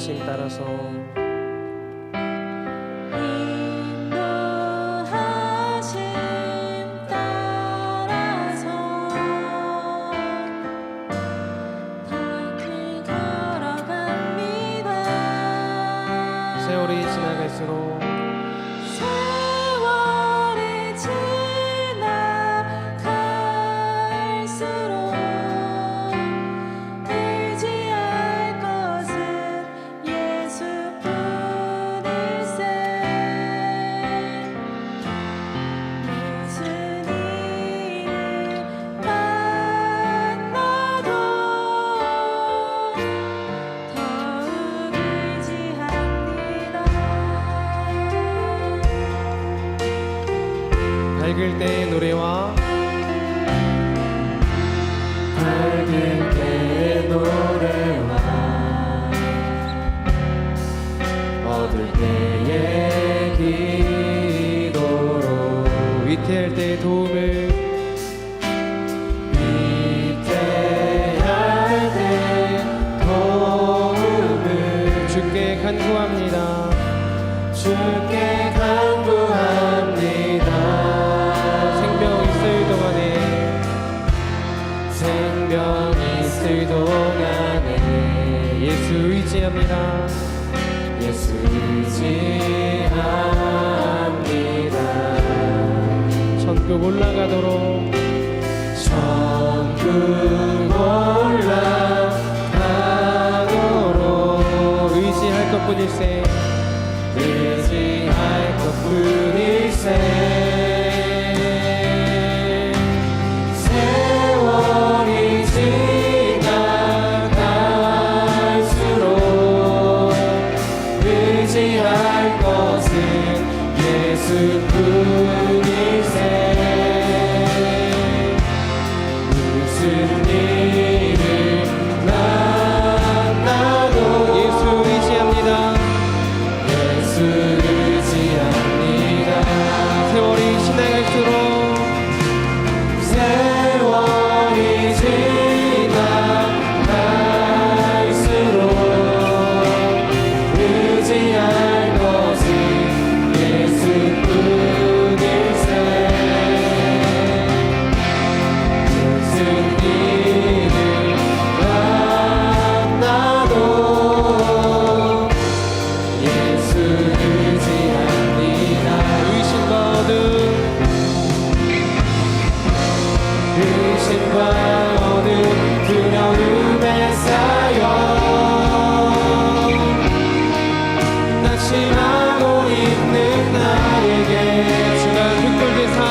인도하심 따라서 세월이 지나갈수록 의지할 것은 예수뿐일세. 무슨 일을 만나도 더욱 의지합니다. 밝을 때의 노래와 밝을 때의 노래와 어두울 때의 기도로 위태할 때의 도움을 위태할 때 도움을 주께 간구합니다. 주께 간구합니다. 생명 있을 동안에 생명 있을 동안에 예수 의지합니다. 예수 의지합니다. 천국 올라가도록 천국 올라가도록 의지할 것뿐일세. 의지할 것뿐일세. 세월이 지나갈수록 의지할 것은 예수뿐일세. 무슨 일을 만나도 예수 의지합니다. 예수 의지합니다. 세월이 지나갈수록 세월이 지나갈수록 의지할 것은 예수뿐일세. 무슨 일을 만나도 예수 의지합니다. 의심과 어둠 의심과 어둠 두려움에 쌓여 낙심하고 있는 나에게 주가 득불된 삶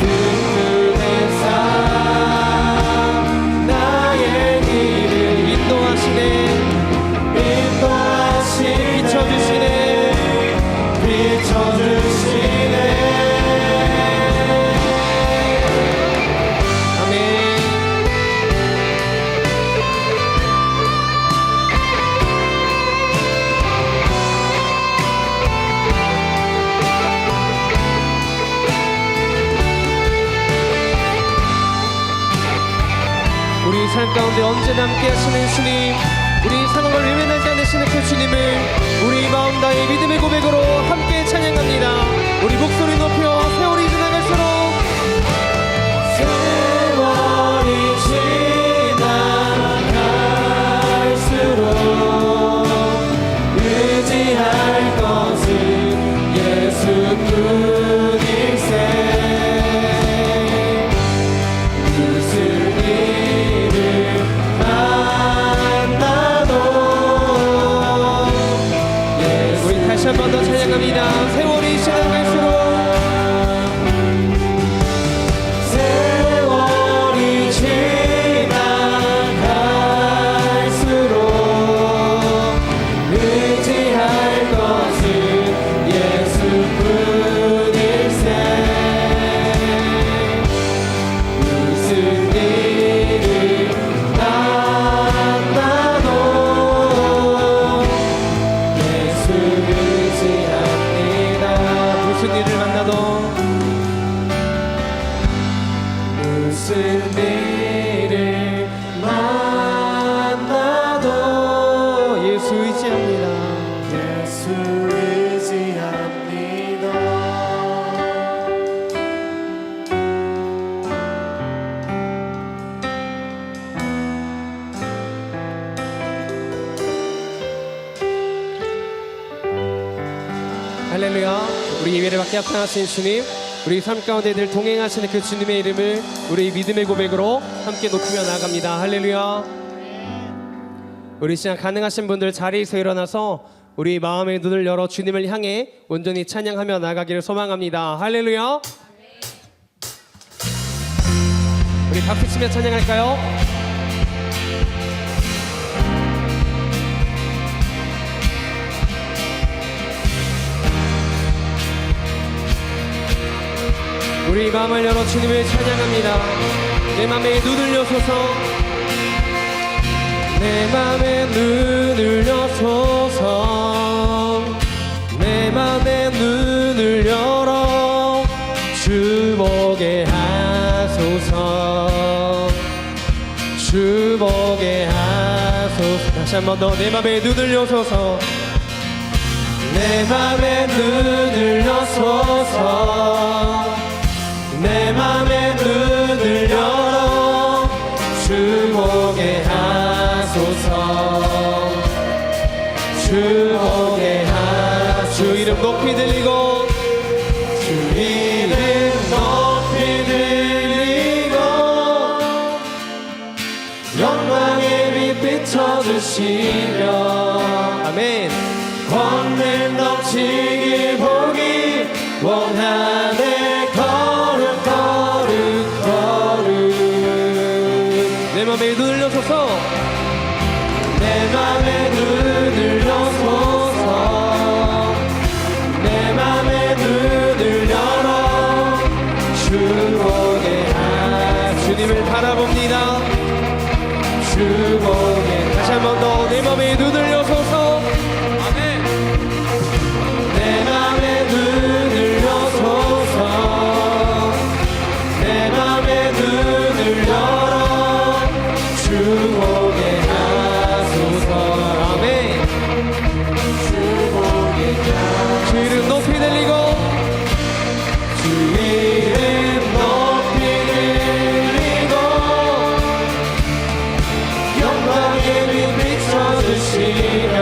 득불된 삶 나의 길을 인도하시네. 비춰주시네. 비춰주시네. 아멘. 우리 삶 가운데 언제나 함께 하시는 주님, 우리 상황을 외면하지 않으시는 그 주님을 우리 마음 다해 믿음의 고백으로 함께 찬양합니다. 우리 목소리 높여 세월이 지나갈수록 세월이 지나갈수록 의지할 것은 예수뿐일세. 무슨 일을 만나도 우리 다시 한 번 더 찬양합니다. 세월이 지나갈수록 찬양합니다. 예수 의지합니다. 할렐루야. 우리 예배를 받게 합당하신 주님, 우리 삶 가운데 늘 동행하시는 그 주님의 이름을 우리 믿음의 고백으로 함께 높이며 나아갑니다. 할렐루야. 우리 시간 가능하신 분들 자리에서 일어나서 우리 마음의 눈을 열어 주님을 향해 온전히 찬양하며 나가기를 소망합니다. 할렐루야. 우리 박수치며 찬양할까요? 우리 마음을 열어 주님을 찬양합니다. 내 맘에 눈을 여소서, 내 맘에 눈을 여소서, 내 맘에 눈을 열어 주 보게 하소서, 주 보게 하소서. 다시 한 번 더. 내 맘에 눈을 여소서, 내 맘에 눈을 여소서, 내 맘에 눈을 열어 주 보게 하소서, 주 보게 하소서. 주 이름 높이 들리고, 주 이름 높이 들리고, 영광의 빛 비춰주시며, 아멘. 권능 넘치길 보기 원하네. 내 맘에 눈을 여소서, 내 맘에 눈을 여소서, 내 맘에 눈을 열어 주 보게 하. 주님을 바라봅니다. 주 보게. 다시 한 번 더. 내 맘에 눈을 여소서, 아멘. 내 맘에 눈을 여소서, 내 맘에 눈을 열어 주 보게 하소서, 아멘. 주 보게 하소서. 주 이름 높이 들리고, 주 이름 높이 들리고, 영광의 빛 비춰주시며,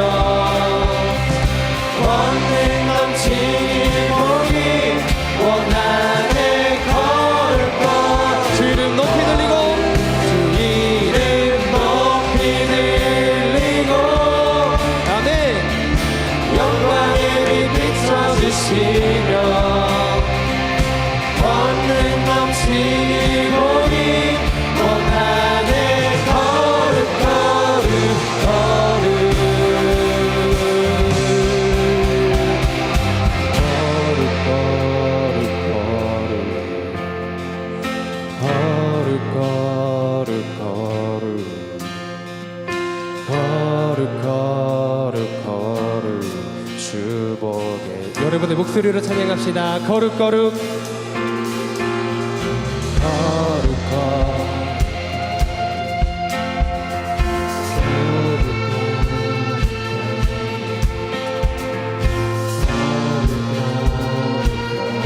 권능 넘치길 보기 원하네. 걸을 것. 주 이름 높이 들리고, 주시며, 권능 넘치길 보기 원하네. 걸음 걸음 걸음, 주 보게. 여러분의 목소리로 찬양합시다. 거룩거룩 거룩거룩.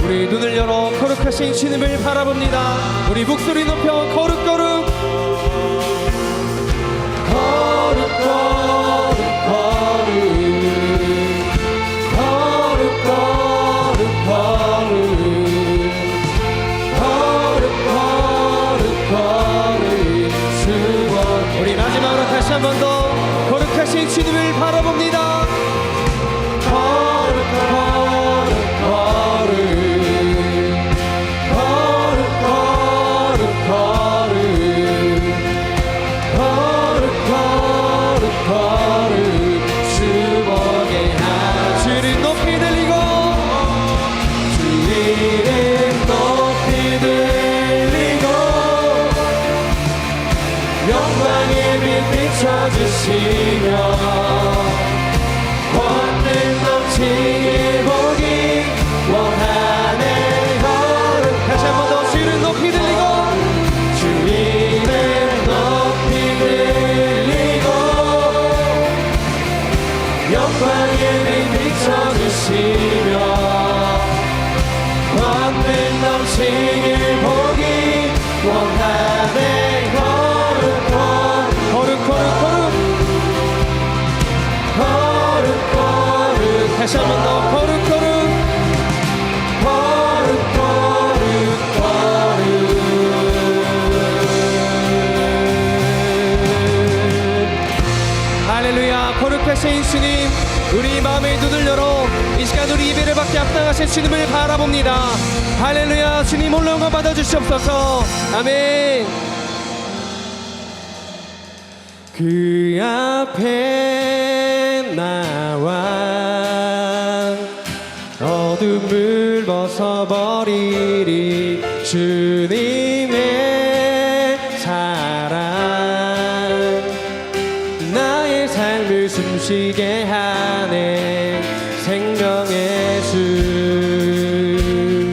우리 눈을 열어 거룩하신 주님을 바라봅니다. 우리 목소리 높여 거룩거룩 거룩거룩 거룩. 우리 마지막으로 다시 한 번 더 거룩하신 주님을 바라봅니다. 거룩 거룩 주 보게 하. 주를 높이 들리고, 주 이름 높이 들리고, 영광의 빛 비춰주시며, 권능 넘치길 보기 원하네. 거룩. 다시 한 번 더. 주를 높이 들리고, 주 이름 높이 들리고, 다시 한 번 더 거룩 거룩 할렐루야. 거룩하신 주님, 우리 마음의 눈을 열어 이 시간 우리 예배를 받게 합당하신 주님을 바라봅니다. 할렐루야. 주님 홀로 영광 받아주시옵소서. 아멘. 그 앞에 나와 어둠을 벗어버리리 주님의 사랑 나의 삶을 숨쉬게 하네 생명의 주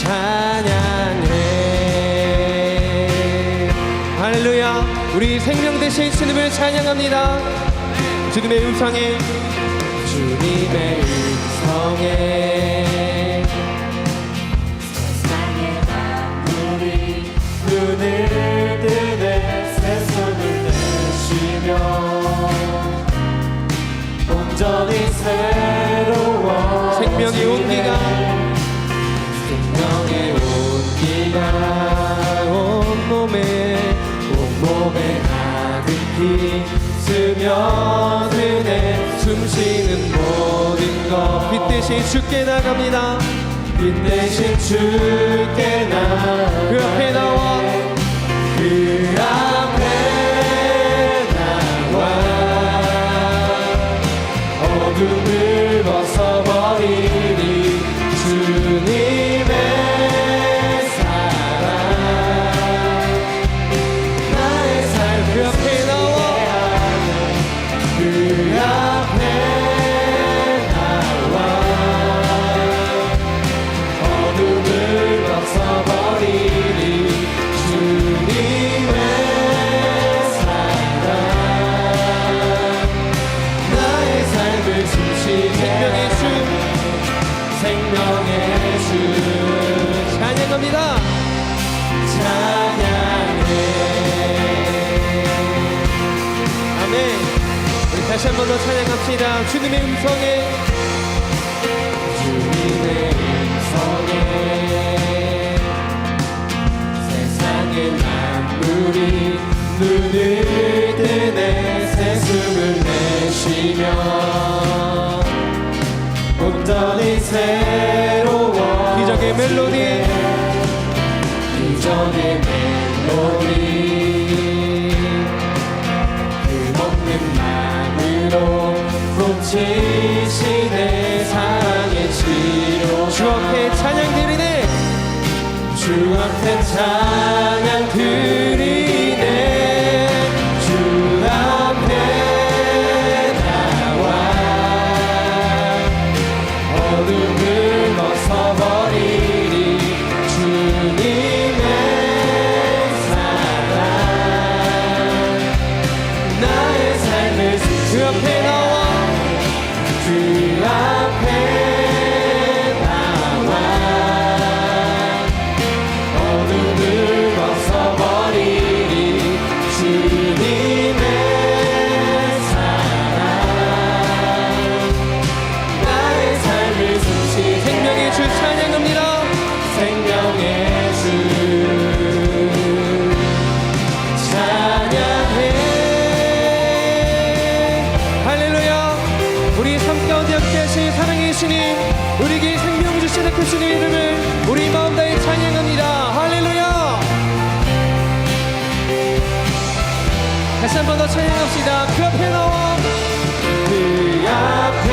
찬양해. 할렐루야. 우리 생명 되신 주님을 찬양합니다. 주님의 음성에 주님의 음성에 세상의 만물이 눈을 뜨네 새소를 내쉬며 온전히 새로워 생명의 온기가 생명의 온기가 온몸에 가득히 스며드네 숨쉬는 모든 것 빛 대신 주께 나갑니다. 빛 대신 주께 그 앞에 나와 그 앞에 나와 어둠을 벗어버리니 주님의 사랑 나의 삶을 그 앞에 나와 그 앞에 나와 어둠을 벗어버리니 주님의 사랑 나의 삶을 숨쉬게 생명의 주 생명의 주 찬양합니다. 찬양해. 아멘. 우리 다시 한 번 더 찬양합시다. 주님의 음성에 주님의 음성에 세상의 만물이 눈을 뜨네 새숨을 내쉬며 온전히 새로워 기적의 멜로디 기적의 멜로디 그 먹는 맘으로 훔치시네 사랑의 치료 주 앞에 찬양 드리네. 주 앞에 찬양 드리네 주 앞에 나와 어둠을 벗어버리니 주님의 사랑 나의 삶을 그 앞에 나와 그 앞에 나와 어둠을 벗어버리니 주님의 사랑 나의 삶을 숨쉬게 생명의 주 찬양합니다. 생명의 주 찬양해. 할렐루야. 우리 삶 가운데 함께하신 사랑의 주님, 우리에게 생명 주시는 그 주님의 이름을 우리 마음 다해 찬양합니다. 할렐루야. 다시 한 번 더 찬양합시다. 그 앞에 나와 그 앞에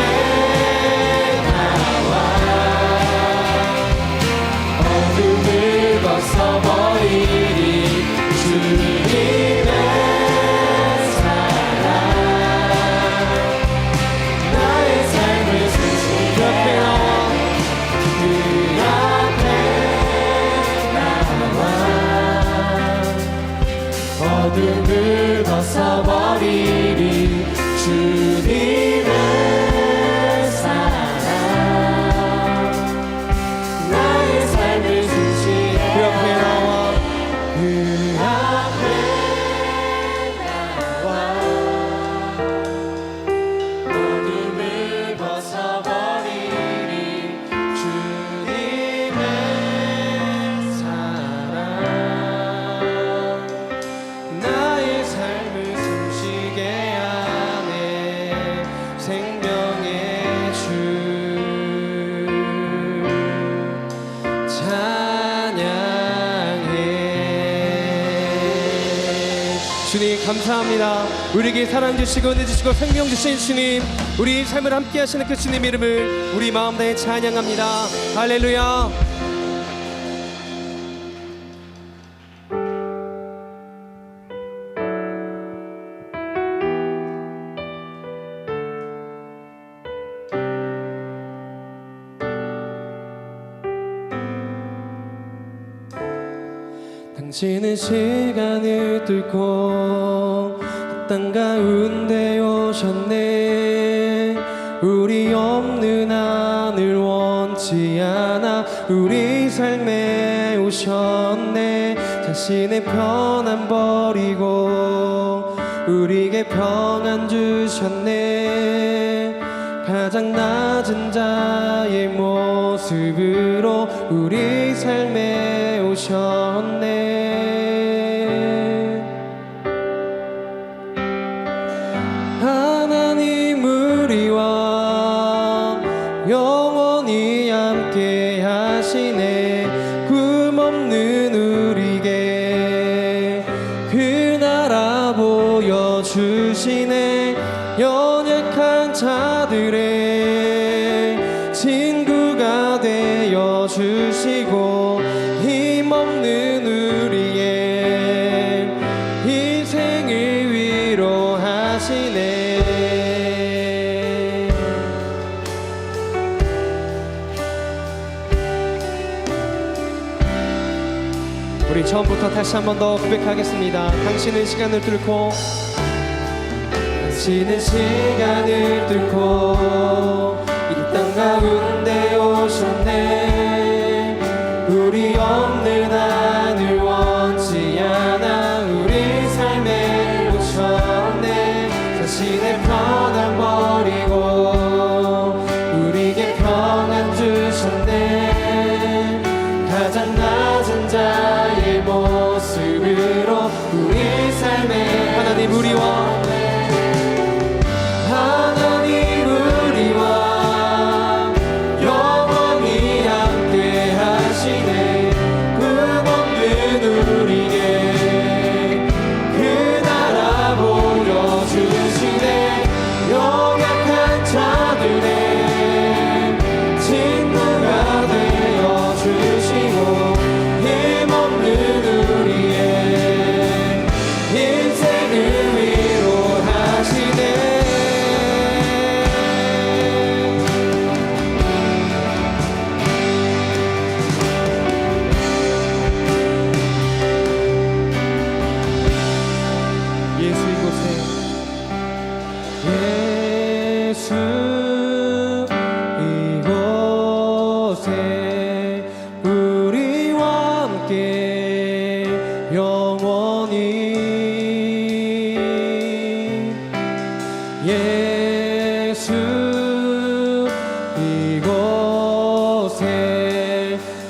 나와 어둠을 벗어버리니 주님의 사랑 나의 삶을 숨쉬게 그 앞에 나와 그 앞에 나와 어둠을 벗어버리니 주님의 사랑 나의 삶을 숨쉬게 그 앞에 나와 그 앞에 나와 어둠을 벗어 감사합니다. 우리에게 사랑 주시고 은혜 주시고 생명 주신 주님, 우리 삶을 함께 하시는 그 주님 이름을 우리 마음 다해 찬양합니다. 할렐루야. 당신은 시간을 뚫고 땅 가운데 오셨네. 우리 없는 하늘 원치 않아 우리 삶에 오셨네. 자신의 편안 버리고 우리에게 평안 주셨네. 가장 낮은 자의 모습으로 우리 삶에 오셨네. 하나님 우리와 영원히 함께 하시네. 꿈없는 우리에게 그 나라 보여주시네. 연약한 자들의 친구가 되어주시고 힘없는 우리의 인생을 위로하시네. 우리 처음부터 다시 한 번 더 고백하겠습니다. 당신은 시간을 뚫고 당신은 시간을 뚫고 이 땅 가운데 오셨네. 우리 없는 하늘 원치 않아 우리 삶에 오셨네. 자신의 편안 버리고 우리에게 평안 주셨네. 가장 낮은 자의 모습으로 우리 삶에 하나님 우리와 예수 이곳에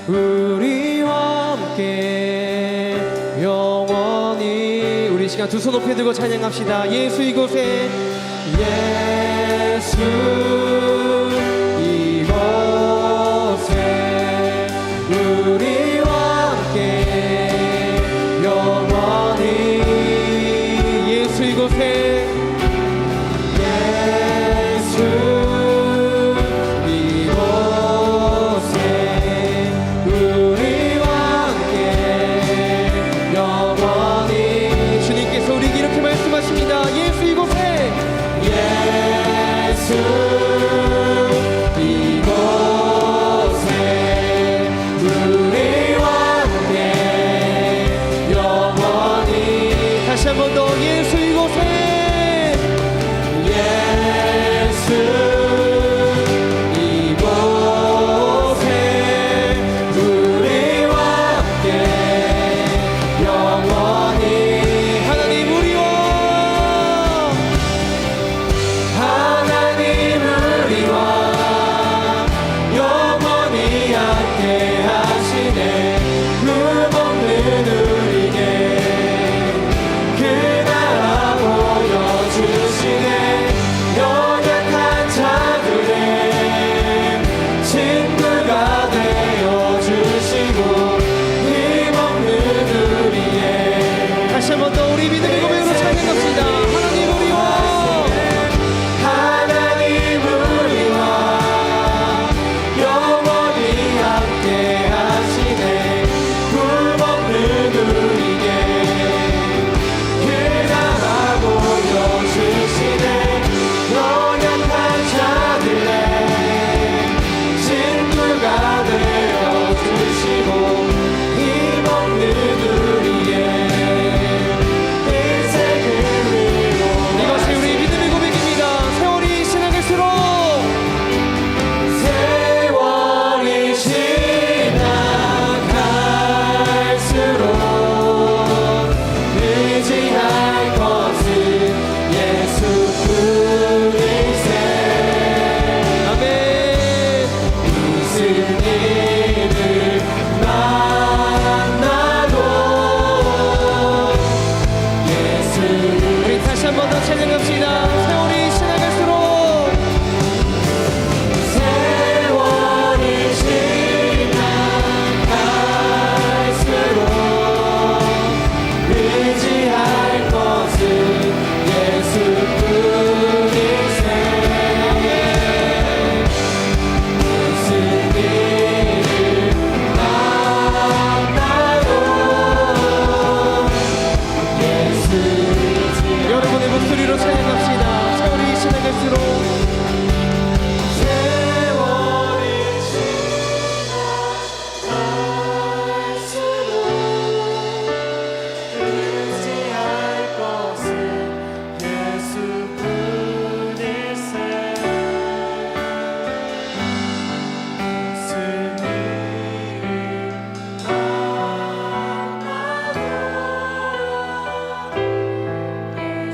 우리와 함께 영원히. 우리 시간 두 손 높이 들고 찬양합시다. 예수 이곳에 예수 이곳에 우리와 함께 영원히. 예수 이곳에 다시 한 번 더 예수 이곳에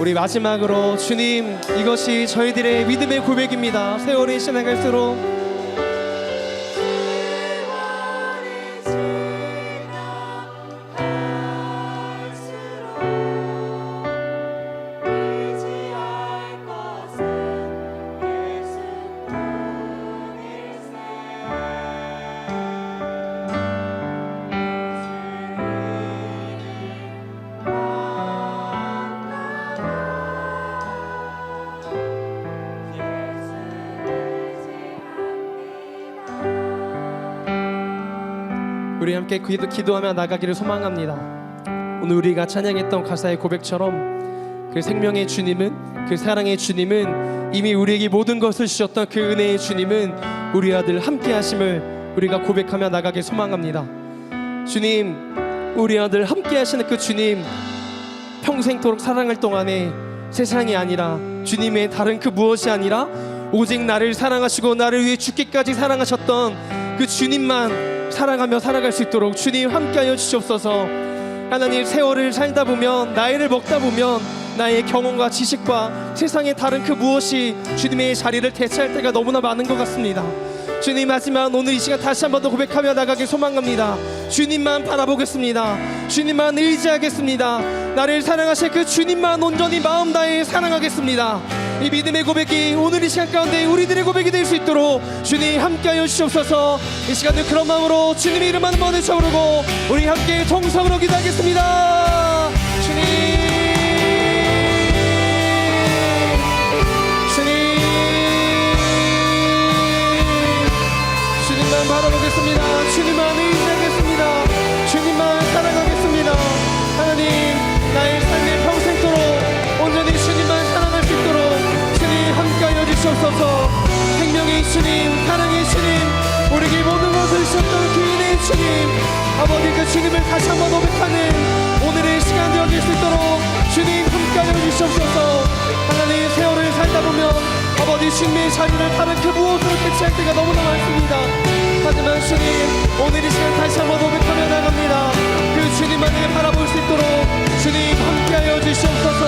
우리 마지막으로 주님, 이것이 저희들의 믿음의 고백입니다. 세월이 지나갈수록 우리 함께 기도하며 나가기를 소망합니다. 오늘 우리가 찬양했던 가사의 고백처럼 그 생명의 주님은, 그 사랑의 주님은, 이미 우리에게 모든 것을 주셨던 그 은혜의 주님은 우리 아들 함께 하심을 우리가 고백하며 나가길 소망합니다. 주님, 우리 아들 함께 하시는 그 주님, 평생토록 사랑할 동안에 세상이 아니라 주님의 다른 그 무엇이 아니라 오직 나를 사랑하시고 나를 위해 죽기까지 사랑하셨던 그 주님만 사랑하며 살아갈 수 있도록 주님 함께하여 주시옵소서. 하나님, 세월을 살다 보면, 나이를 먹다 보면 나의 경험과 지식과 세상의 다른 그 무엇이 주님의 자리를 대체할 때가 너무나 많은 것 같습니다. 주님, 하지만 오늘 이 시간 다시 한 번 더 고백하며 나가길 소망합니다. 주님만 바라보겠습니다. 주님만 의지하겠습니다. 나를 사랑하실 그 주님만 온전히 마음 다해 사랑하겠습니다. 이 믿음의 고백이 오늘 이 시간 가운데 우리들의 고백이 될 수 있도록 주님 함께하여 주시옵소서. 이 시간은 그런 마음으로 주님의 이름 한 번에 쳐부르고 우리 함께 통성으로 기도하겠습니다. 주님, 주님만 바라보겠습니다. 주님만 의지하겠습니다. 주님만 사랑하겠습니다. 하나님, 나의 삶의 평생토록 온전히 주님만 사랑할 수 있도록 주님 함께하여 주시옵소서. 생명의 주님, 사랑의 주님, 우리에게 모든 것을 주셨던 그 은혜의 주님, 아버지, 그 주님을 다시 한번 고백하는 오늘의 시간 되어질 수 있도록 주님 함께하여 주시옵소서. 하나님, 세월을 살다 보면 아버지, 주님의 자리를 다른 그 무엇으로 대체할 때가 너무나 많습니다. 하지만 주님, 오늘 이 시간 다시 한번 고백하며 나갑니다. 그 주님만을 바라볼 수 있도록 주님 함께하여 주시옵소서.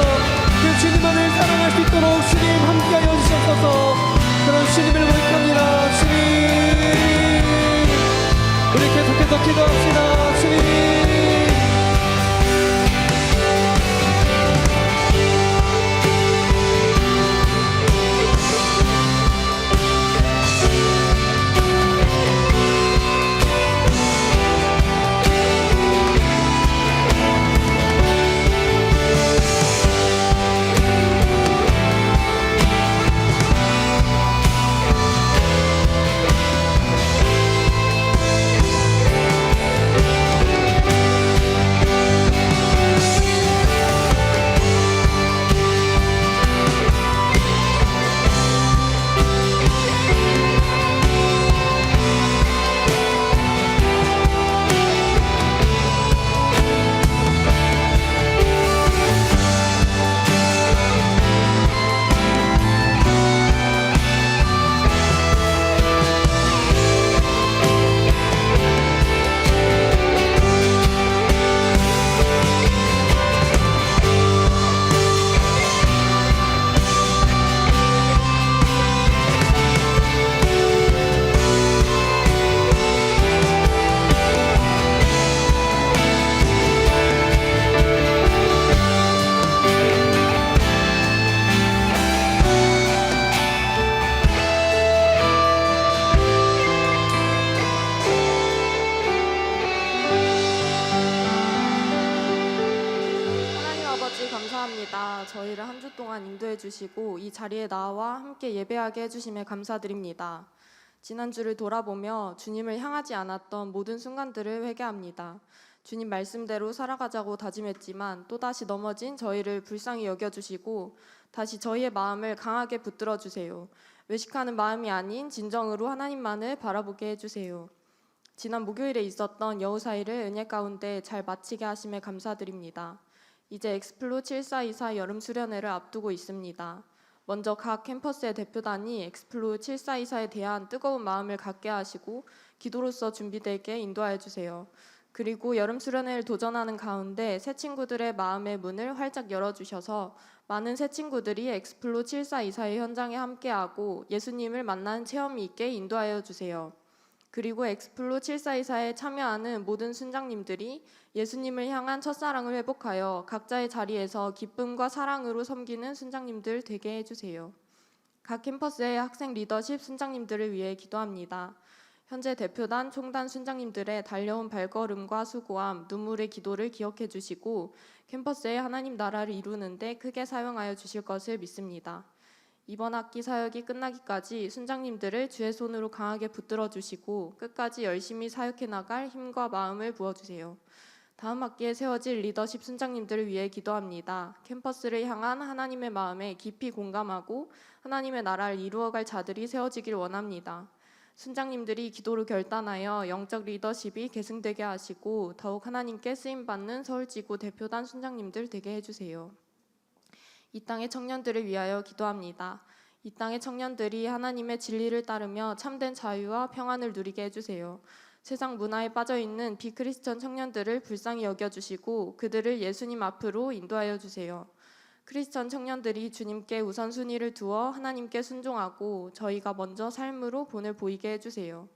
그 주님만을 사랑할 수 있도록 주님 함께하여 주시옵소서. 그런 주님을 고백합니다. 주님, 우리 계속해서 기도합시다. 주님, 감사합니다. 저희를 한 주 동안 인도해 주시고 이 자리에 나와 함께 예배하게 해주심에 감사드립니다. 지난주를 돌아보며 주님을 향하지 않았던 모든 순간들을 회개합니다. 주님 말씀대로 살아가자고 다짐했지만 또다시 넘어진 저희를 불쌍히 여겨주시고 다시 저희의 마음을 강하게 붙들어 주세요. 외식하는 마음이 아닌 진정으로 하나님만을 바라보게 해주세요. 지난 목요일에 있었던 여우사일을 은혜 가운데 잘 마치게 하심에 감사드립니다. 이제 엑스플로 7424 여름 수련회를 앞두고 있습니다. 먼저 각 캠퍼스의 대표단이 엑스플로 7424에 대한 뜨거운 마음을 갖게 하시고 기도로서 준비되게 인도하여 주세요. 그리고 여름 수련회를 도전하는 가운데 새 친구들의 마음의 문을 활짝 열어주셔서 많은 새 친구들이 엑스플로 7424의 현장에 함께하고 예수님을 만나는 체험이 있게 인도하여 주세요. 그리고 엑스플로 7424에 참여하는 모든 순장님들이 예수님을 향한 첫사랑을 회복하여 각자의 자리에서 기쁨과 사랑으로 섬기는 순장님들 되게 해주세요. 각 캠퍼스의 학생 리더십 순장님들을 위해 기도합니다. 현재 대표단, 총단 순장님들의 달려온 발걸음과 수고함, 눈물의 기도를 기억해 주시고 캠퍼스의 하나님 나라를 이루는 데 크게 사용하여 주실 것을 믿습니다. 이번 학기 사역이 끝나기까지 순장님들을 주의 손으로 강하게 붙들어 주시고 끝까지 열심히 사역해 나갈 힘과 마음을 부어주세요. 다음 학기에 세워질 리더십 순장님들을 위해 기도합니다. 캠퍼스를 향한 하나님의 마음에 깊이 공감하고 하나님의 나라를 이루어갈 자들이 세워지길 원합니다. 순장님들이 기도로 결단하여 영적 리더십이 계승되게 하시고 더욱 하나님께 쓰임받는 서울지구 대표단 순장님들 되게 해주세요. 이 땅의 청년들을 위하여 기도합니다. 이 땅의 청년들이 하나님의 진리를 따르며 참된 자유와 평안을 누리게 해주세요. 세상 문화에 빠져있는 비크리스천 청년들을 불쌍히 여겨주시고 그들을 예수님 앞으로 인도하여 주세요. 크리스천 청년들이 주님께 우선순위를 두어 하나님께 순종하고 저희가 먼저 삶으로 본을 보이게 해주세요.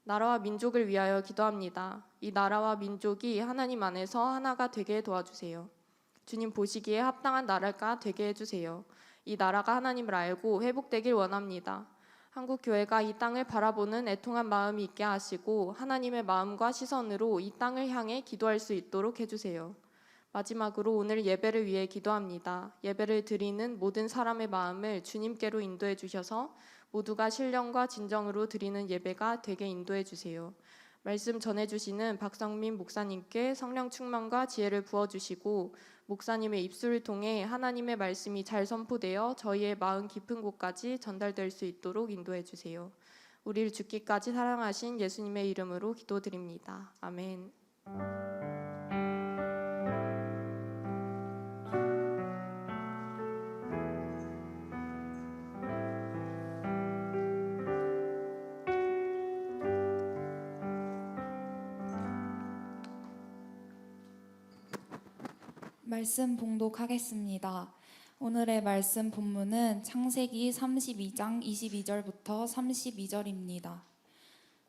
나라와 민족을 위하여 기도합니다. 이 나라와 민족이 하나님 안에서 하나가 되게 도와주세요. 주님 보시기에 합당한 나라가 되게 해주세요. 이 나라가 하나님을 알고 회복되길 원합니다. 한국 교회가 이 땅을 바라보는 애통한 마음이 있게 하시고 하나님의 마음과 시선으로 이 땅을 향해 기도할 수 있도록 해주세요. 마지막으로 오늘 예배를 위해 기도합니다. 예배를 드리는 모든 사람의 마음을 주님께로 인도해 주셔서 모두가 신령과 진정으로 드리는 예배가 되게 인도해 주세요. 말씀 전해주시는 박성민 목사님께 성령 충만과 지혜를 부어주시고 목사님의 입술을 통해 하나님의 말씀이 잘 선포되어 저희의 마음 깊은 곳까지 전달될 수 있도록 인도해 주세요. 우리를 죽기까지 사랑하신 예수님의 이름으로 기도드립니다. 아멘. 말씀 봉독하겠습니다. 오늘의 말씀 본문은 창세기 32장 22절부터 32절입니다.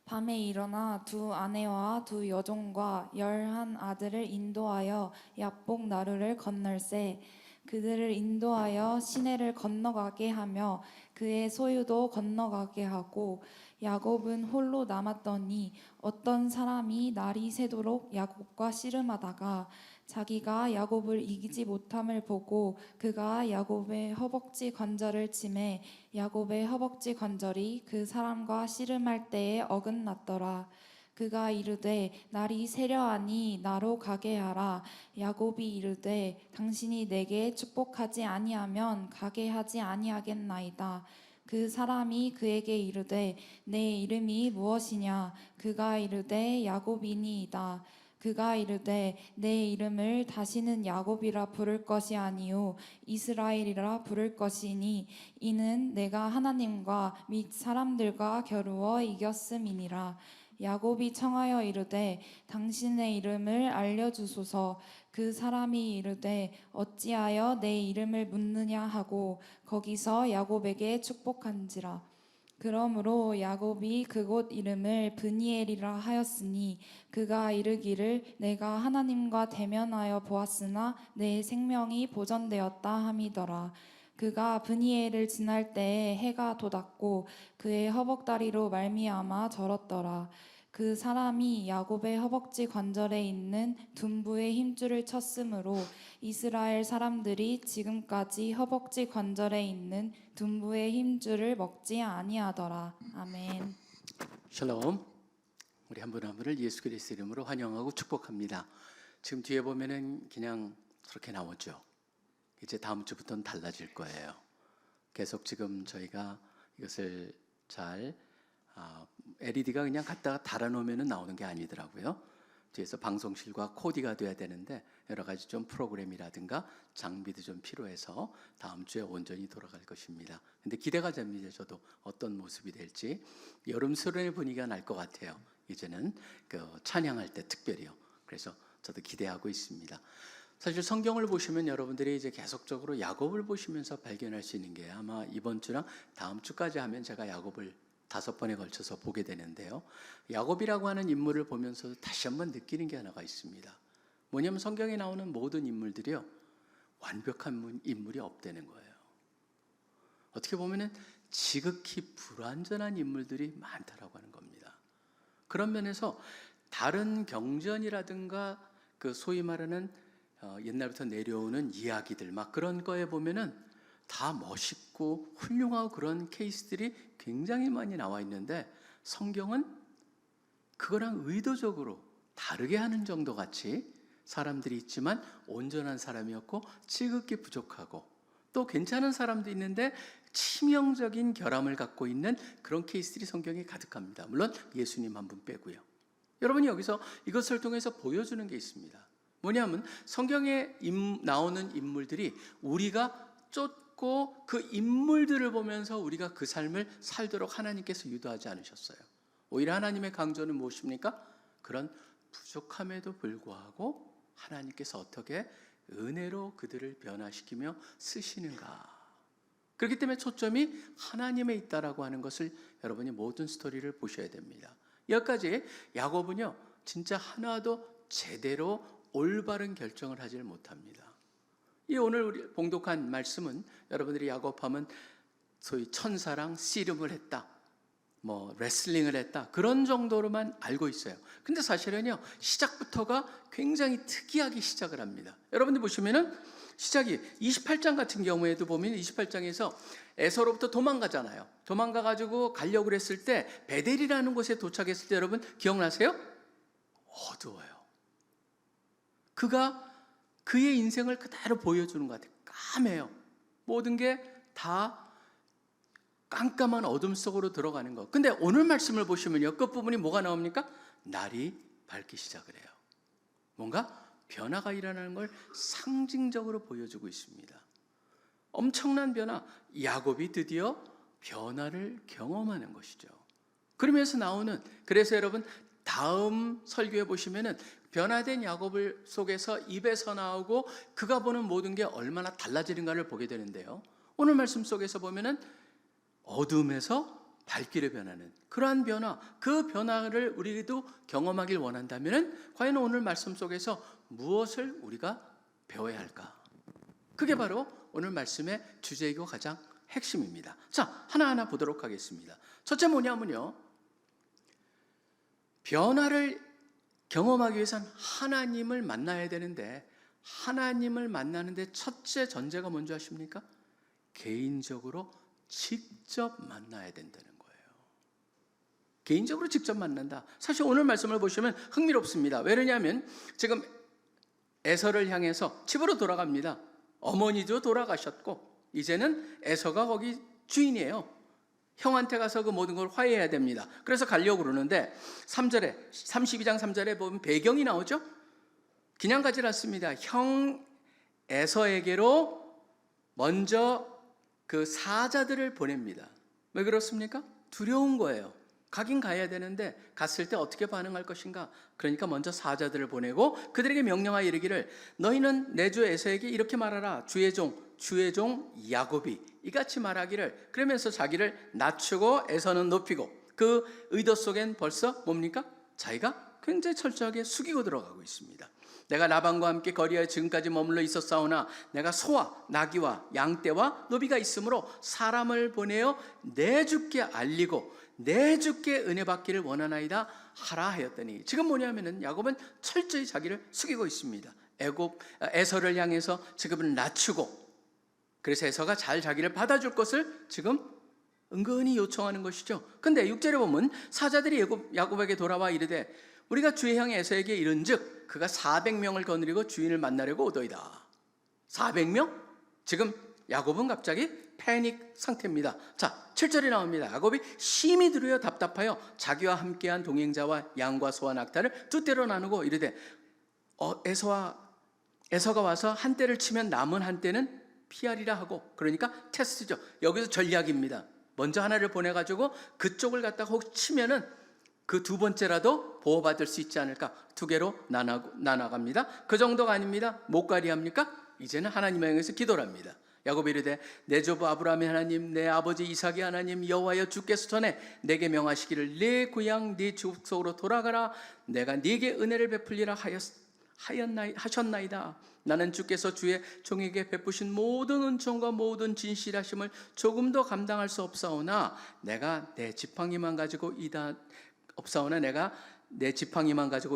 밤에 일어나 두 아내와 두 여종과 11 아들을 인도하여 야복 나루를 건널세 그들을 인도하여 시내를 건너가게 하며 그의 소유도 건너가게 하고 야곱은 홀로 남았더니 어떤 사람이 날이 새도록 야곱과 씨름하다가 자기가 야곱을 이기지 못함을 보고 그가 야곱의 허벅지 관절을 치매 야곱의 허벅지 관절이 그 사람과 씨름할 때에 어긋났더라. 그가 이르되 날이 새려하니 나로 가게 하라. 야곱이 이르되 당신이 내게 축복하지 아니하면 가게 하지 아니하겠나이다. 그 사람이 그에게 이르되 내 이름이 무엇이냐? 그가 이르되 야곱이니이다. 그가 이르되 내 이름을 다시는 야곱이라 부를 것이 아니요 이스라엘이라 부를 것이니 이는 내가 하나님과 및 사람들과 겨루어 이겼음이니라. 야곱이 청하여 이르되 당신의 이름을 알려주소서. 그 사람이 이르되 어찌하여 내 이름을 묻느냐 하고 거기서 야곱에게 축복한지라. 그러므로 야곱이 그곳 이름을 브니엘이라 하였으니 그가 이르기를 내가 하나님과 대면하여 보았으나 내 생명이 보전되었다 함이더라. 그가 브니엘을 지날 때에 해가 돋았고 그의 허벅다리로 말미암아 절었더라. 그 사람이 야곱의 허벅지 관절에 있는 둔부의 힘줄을 쳤으므로 이스라엘 사람들이 지금까지 허벅지 관절에 있는 둔부의 힘줄을 먹지 아니하더라. 아멘. 샬롬. 우리 한 분 한 분을 예수 그리스도 이름으로 환영하고 축복합니다. 지금 뒤에 보면은 그냥 그렇게 나오죠. 이제 다음 주부터는 달라질 거예요. 계속 지금 저희가 이것을 잘 LED가 그냥 갖다가 달아놓으면 나오는 게 아니더라고요. 뒤에서 방송실과 코디가 돼야 되는데 여러 가지 좀 프로그램이라든가 장비도 좀 필요해서 다음 주에 온전히 돌아갈 것입니다. 근데 기대가 됩니다. 저도 어떤 모습이 될지. 여름 수련의 분위기가 날 것 같아요. 이제는 그 찬양할 때 특별히요. 그래서 저도 기대하고 있습니다. 사실 성경을 보시면 여러분들이 이제 계속적으로 야곱을 보시면서 발견할 수 있는 게 아마 이번 주랑 다음 주까지 하면 제가 야곱을 5번에 걸쳐서 보게 되는데요. 야곱이라고 하는 인물을 보면서 다시 한번 느끼는 게 하나가 있습니다. 뭐냐면 성경에 나오는 모든 인물들이요, 완벽한 인물이 없다는 거예요. 어떻게 보면은 지극히 불완전한 인물들이 많다라고 하는 겁니다. 그런 면에서 다른 경전이라든가 그 소위 말하는 옛날부터 내려오는 이야기들 막 그런 거에 보면은 다 멋있고 훌륭하고 그런 케이스들이 굉장히 많이 나와 있는데, 성경은 그거랑 의도적으로 다르게 하는 정도 같이 사람들이 있지만 온전한 사람이었고 지극히 부족하고 또 괜찮은 사람도 있는데 치명적인 결함을 갖고 있는 그런 케이스들이 성경에 가득합니다. 물론 예수님 한 분 빼고요. 여러분이 여기서 이것을 통해서 보여주는 게 있습니다. 뭐냐면 성경에 나오는 인물들이 우리가 쫓고 그 인물들을 보면서 우리가 그 삶을 살도록 하나님께서 유도하지 않으셨어요. 오히려 하나님의 강조는 무엇입니까? 그런 부족함에도 불구하고 하나님께서 어떻게 은혜로 그들을 변화시키며 쓰시는가. 그렇기 때문에 초점이 하나님에 있다라고 하는 것을 여러분이 모든 스토리를 보셔야 됩니다. 여기까지 야곱은요, 진짜 하나도 제대로 올바른 결정을 하질 못합니다. 이 오늘 우리 봉독한 말씀은 여러분들이 야곱하면 소위 천사랑 씨름을 했다, 뭐 레슬링을 했다, 그런 정도로만 알고 있어요. 근데 사실은요, 시작부터가 굉장히 특이하게 시작을 합니다. 여러분들 보시면은 시작이 28장 같은 경우에도 보면 28장에서 에서로부터 도망가잖아요. 도망가가지고 가려고 그랬을 때 베델이라는 곳에 도착했을 때 여러분 기억나세요? 어두워요. 그가 그의 인생을 그대로 보여주는 것 같아요. 까매요. 모든 게 다 깜깜한 어둠 속으로 들어가는 것. 근데 오늘 말씀을 보시면요, 끝부분이 뭐가 나옵니까? 날이 밝기 시작을 해요. 뭔가 변화가 일어나는 걸 상징적으로 보여주고 있습니다. 엄청난 변화, 야곱이 드디어 변화를 경험하는 것이죠. 그러면서 나오는, 그래서 여러분 다음 설교에 보시면은 변화된 야곱을 속에서 입에서 나오고 그가 보는 모든 게 얼마나 달라지는가를 보게 되는데요. 오늘 말씀 속에서 보면은 어둠에서 밝기로 변하는 그러한 변화, 그 변화를 우리도 경험하길 원한다면 과연 오늘 말씀 속에서 무엇을 우리가 배워야 할까? 그게 바로 오늘 말씀의 주제이고 가장 핵심입니다. 자, 하나하나 보도록 하겠습니다. 첫째 뭐냐면요, 변화를 경험하기 위해서는 하나님을 만나야 되는데, 하나님을 만나는데 첫째 전제가 뭔지 아십니까? 개인적으로 직접 만나야 된다는 거예요. 개인적으로 직접 만난다. 사실 오늘 말씀을 보시면 흥미롭습니다. 왜냐하면 지금 에서를 향해서 집으로 돌아갑니다. 어머니도 돌아가셨고 이제는 에서가 거기 주인이에요. 형한테 가서 그 모든 걸 화해해야 됩니다. 그래서 가려고 그러는데 3절에 32장 3절에 보면 배경이 나오죠. 그냥 가지 않습니다. 형 에서에게로 먼저 그 사자들을 보냅니다. 왜 그렇습니까? 두려운 거예요. 가긴 가야 되는데 갔을 때 어떻게 반응할 것인가. 그러니까 먼저 사자들을 보내고 그들에게 명령하여 이르기를 너희는 내 주 에서에게 이렇게 말하라. 주의 종 야곱이 이같이 말하기를. 그러면서 자기를 낮추고 에서는 높이고, 그 의도 속엔 벌써 뭡니까? 자기가 굉장히 철저하게 숙이고 들어가고 있습니다. 내가 라반과 함께 거리에 지금까지 머물러 있었사오나 내가 소와 나귀와 양떼와 노비가 있으므로 사람을 보내어 내 주께 알리고 내 주께 은혜 받기를 원하나이다 하라 하였더니, 지금 뭐냐면은 야곱은 철저히 자기를 숙이고 있습니다. 에서를 향해서 지금은 낮추고, 그래서 에서가 잘 자기를 받아줄 것을 지금 은근히 요청하는 것이죠. 근데 6절에 보면 사자들이 야곱에게 돌아와 이르되 우리가 주의 형 에서에게 이른즉 그가 400명을 거느리고 주인을 만나려고 오더이다. 400명? 지금 야곱은 갑자기 패닉 상태입니다. 자, 7절에 나옵니다. 야곱이 심히 두려워 답답하여 자기와 함께한 동행자와 양과 소와 낙타를 두 떼로 나누고 이르되 에서가 와서 한 떼를 치면 남은 한 떼는 피하리라 하고, 그러니까 테스트죠. 여기서 전략입니다. 먼저 하나를 보내가지고 그쪽을 갖다가 혹 치면은 그 두 번째라도 보호받을 수 있지 않을까? 두 개로 나눠갑니다. 그 정도가 아닙니다. 못가리 합니까? 이제는 하나님을 향해서 기도를 합니다. 야곱이 이르되 내 조부 아브라함의 하나님, 내 아버지 이삭의 하나님 여호와여, 주께서 전에 내게 명하시기를 내 고향 네 족속으로 돌아가라. 내가 네게 은혜를 베풀리라 하셨나이다. 나는 주께서 주의 종에게 베푸신 모든 은총과 모든 진실하심을 조금도 감당할 수 없사오나 내가 내 지팡이만 가지고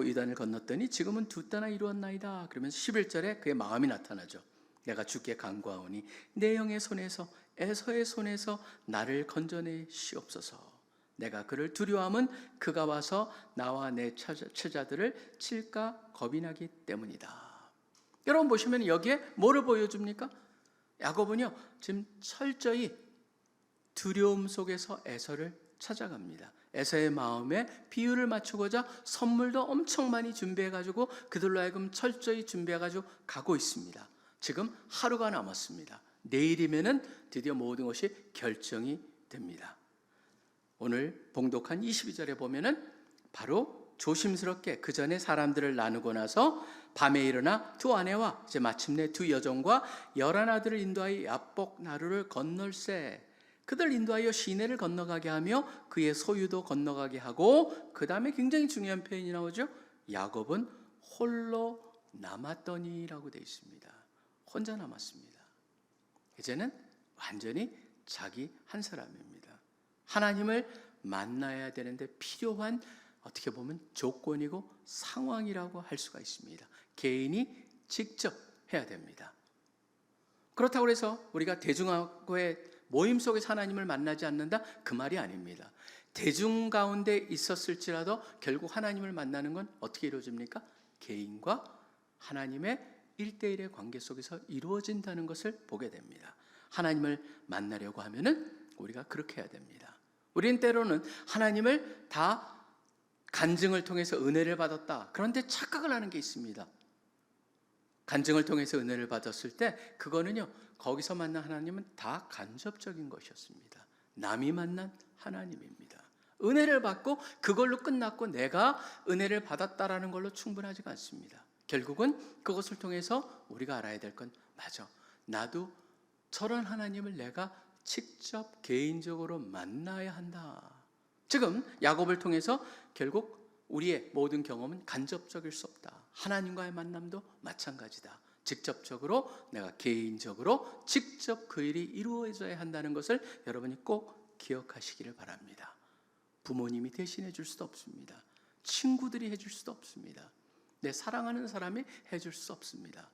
이단을 건넜더니 지금은 두 따나 이루었나이다. 그러면서 11절에 그의 마음이 나타나죠. 내가 주께 간구하오니 내 영의 손에서 에서의 손에서 나를 건져내시옵소서. 내가 그를 두려워함은 그가 와서 나와 내 처자들을 칠까 겁이 나기 때문이다. 여러분 보시면 여기에 뭐를 보여줍니까? 야곱은요 지금 철저히 두려움 속에서 에서를 찾아갑니다. 에서의 마음에 비유를 맞추고자 선물도 엄청 많이 준비해가지고 그들로 하여금 철저히 준비해가지고 가고 있습니다. 지금 하루가 남았습니다. 내일이면은 드디어 모든 것이 결정이 됩니다. 오늘 봉독한 22절에 보면은 바로 조심스럽게 그 전에 사람들을 나누고 나서 밤에 일어나 두 아내와 이제 마침내 두 여종과 11아들을 인도하여 야복 나루를 건널세. 그들 인도하여 시내를 건너가게 하며 그의 소유도 건너가게 하고, 그 다음에 굉장히 중요한 표현이 나오죠. 야곱은 홀로 남았더니라고 되어 있습니다. 혼자 남았습니다. 이제는 완전히 자기 한 사람입니다. 하나님을 만나야 되는데 필요한 어떻게 보면 조건이고 상황이라고 할 수가 있습니다. 개인이 직접 해야 됩니다. 그렇다고 해서 우리가 대중하고의 모임 속에서 하나님을 만나지 않는다, 그 말이 아닙니다. 대중 가운데 있었을지라도 결국 하나님을 만나는 건 어떻게 이루어집니까? 개인과 하나님의 1대1의 관계 속에서 이루어진다는 것을 보게 됩니다. 하나님을 만나려고 하면은 우리가 그렇게 해야 됩니다. 우리는 때로는 하나님을 다 간증을 통해서 은혜를 받았다, 그런데 착각을 하는 게 있습니다. 간증을 통해서 은혜를 받았을 때 그거는요, 거기서 만난 하나님은 다 간접적인 것이었습니다. 남이 만난 하나님입니다. 은혜를 받고 그걸로 끝났고 내가 은혜를 받았다라는 걸로 충분하지가 않습니다. 결국은 그것을 통해서 우리가 알아야 될 건, 맞아, 나도 저런 하나님을 내가 직접 개인적으로 만나야 한다. 지금 야곱을 통해서 결국 우리의 모든 경험은 간접적일 수 없다. 하나님과의 만남도 마찬가지다. 직접적으로 내가 개인적으로 직접 그 일이 이루어져야 한다는 것을 여러분이 꼭 기억하시기를 바랍니다. 부모님이 대신해 줄 수도 없습니다. 친구들이 해줄 수도 없습니다. 내 사랑하는 사람이 해줄 수 없습니다.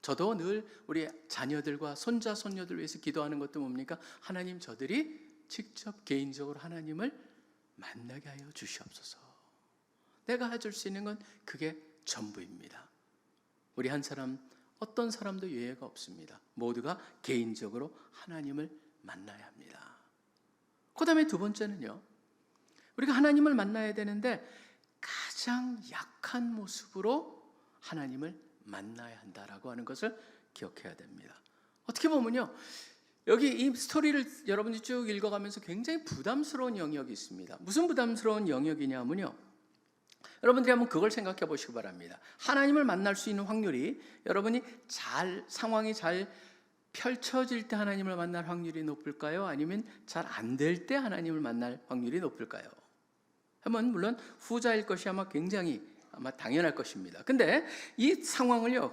저도 늘 우리 자녀들과 손자, 손녀들 위해서 기도하는 것도 뭡니까? 하나님, 저들이 직접 개인적으로 하나님을 만나게 하여 주시옵소서. 내가 해줄 수 있는 건 그게 전부입니다. 우리 한 사람, 어떤 사람도 예외가 없습니다. 모두가 개인적으로 하나님을 만나야 합니다. 그 다음에 두 번째는요, 우리가 하나님을 만나야 되는데 가장 약한 모습으로 하나님을 만나야 한다라고 하는 것을 기억해야 됩니다. 어떻게 보면요, 여기 이 스토리를 여러분이 쭉 읽어가면서 굉장히 부담스러운 영역이 있습니다. 무슨 부담스러운 영역이냐면요, 여러분들이 한번 그걸 생각해 보시기 바랍니다. 하나님을 만날 수 있는 확률이, 여러분이 상황이 잘 펼쳐질 때 하나님을 만날 확률이 높을까요? 아니면 잘 안 될 때 하나님을 만날 확률이 높을까요? 한번 물론 후자일 것이 아마 당연할 것입니다. 근데 이 상황을요,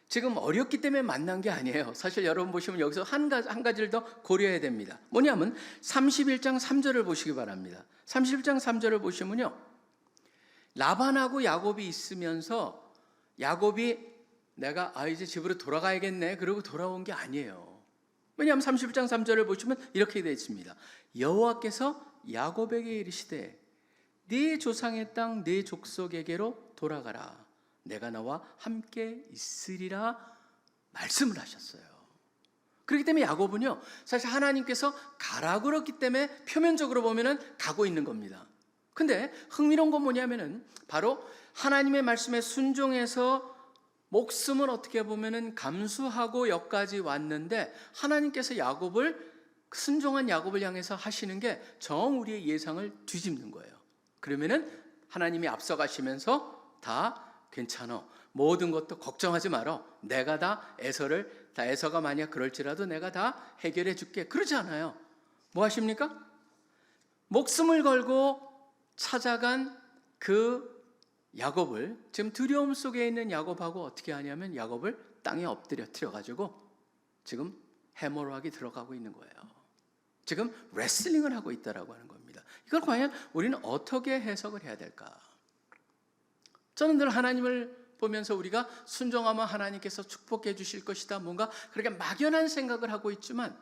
지금 어렵기 때문에 만난 게 아니에요. 사실 여러분 보시면 여기서 한 가지를 더 고려해야 됩니다. 뭐냐면 31장 3절을 보시기 바랍니다. 31장 3절을 보시면요, 라반하고 야곱이 있으면서 야곱이 내가 이제 집으로 돌아가야겠네 그러고 돌아온 게 아니에요. 왜냐하면 31장 3절을 보시면 이렇게 되어 있습니다. 여호와께서 야곱에게 이르시되 네 조상의 땅 네 족속에게로 돌아가라. 내가 나와 함께 있으리라 말씀을 하셨어요. 그렇기 때문에 야곱은요, 사실 하나님께서 가라 그렇기 때문에 표면적으로 보면은 가고 있는 겁니다. 근데 흥미로운 건 뭐냐면은 바로 하나님의 말씀에 순종해서 목숨을 어떻게 보면은 감수하고 여기까지 왔는데, 하나님께서 순종한 야곱을 향해서 하시는 게 정 우리의 예상을 뒤집는 거예요. 그러면은 하나님이 앞서가시면서 다 괜찮아, 모든 것도 걱정하지 마라, 내가 다 에서가 만약 그럴지라도 내가 다 해결해 줄게, 그러지 않아요. 뭐 하십니까? 목숨을 걸고 찾아간 그 야곱을, 지금 두려움 속에 있는 야곱하고 어떻게 하냐면 야곱을 땅에 엎드려뜨려 가지고 지금 해머로하게 들어가고 있는 거예요. 지금 레슬링을 하고 있다라고 하는 겁니다. 이걸 과연 우리는 어떻게 해석을 해야 될까? 저는 늘 하나님을 보면서 우리가 순종하면 하나님께서 축복해 주실 것이다, 뭔가 그렇게 막연한 생각을 하고 있지만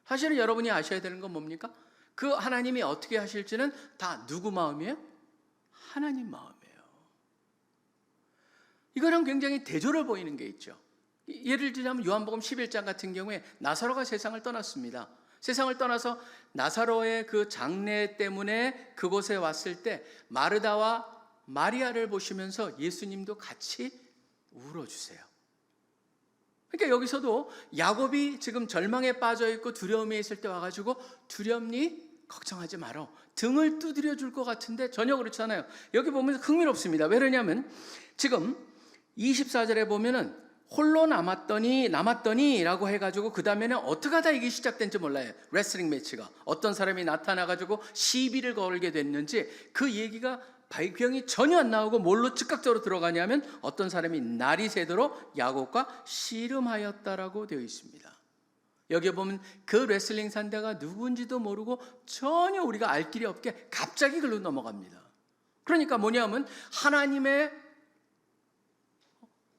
사실은 여러분이 아셔야 되는 건 뭡니까? 그 하나님이 어떻게 하실지는 다 누구 마음이에요? 하나님 마음이에요. 이거랑 굉장히 대조를 보이는 게 있죠. 예를 들자면 요한복음 11장 같은 경우에 나사로가 세상을 떠났습니다. 세상을 떠나서 나사로의 그 장례 때문에 그곳에 왔을 때 마르다와 마리아를 보시면서 예수님도 같이 울어주세요. 그러니까 여기서도 야곱이 지금 절망에 빠져 있고 두려움에 있을 때 와가지고 두렵니? 걱정하지 마라, 등을 두드려 줄 것 같은데 전혀 그렇지 않아요. 여기 보면 흥미롭습니다. 왜 그러냐면 지금 24절에 보면은 홀로 남았더니 라고 해가지고 그 다음에는 어떻게 하다 이게 시작된지 몰라요. 레슬링 매치가 어떤 사람이 나타나가지고 시비를 걸게 됐는지 그 얘기가 배경이 전혀 안 나오고 뭘로 즉각적으로 들어가냐면 어떤 사람이 날이 새도록 야곱과 씨름하였다라고 되어 있습니다. 여기에 보면 그 레슬링 상대가 누군지도 모르고 전혀 우리가 알 길이 없게 갑자기 글로 넘어갑니다. 그러니까 뭐냐면 하나님의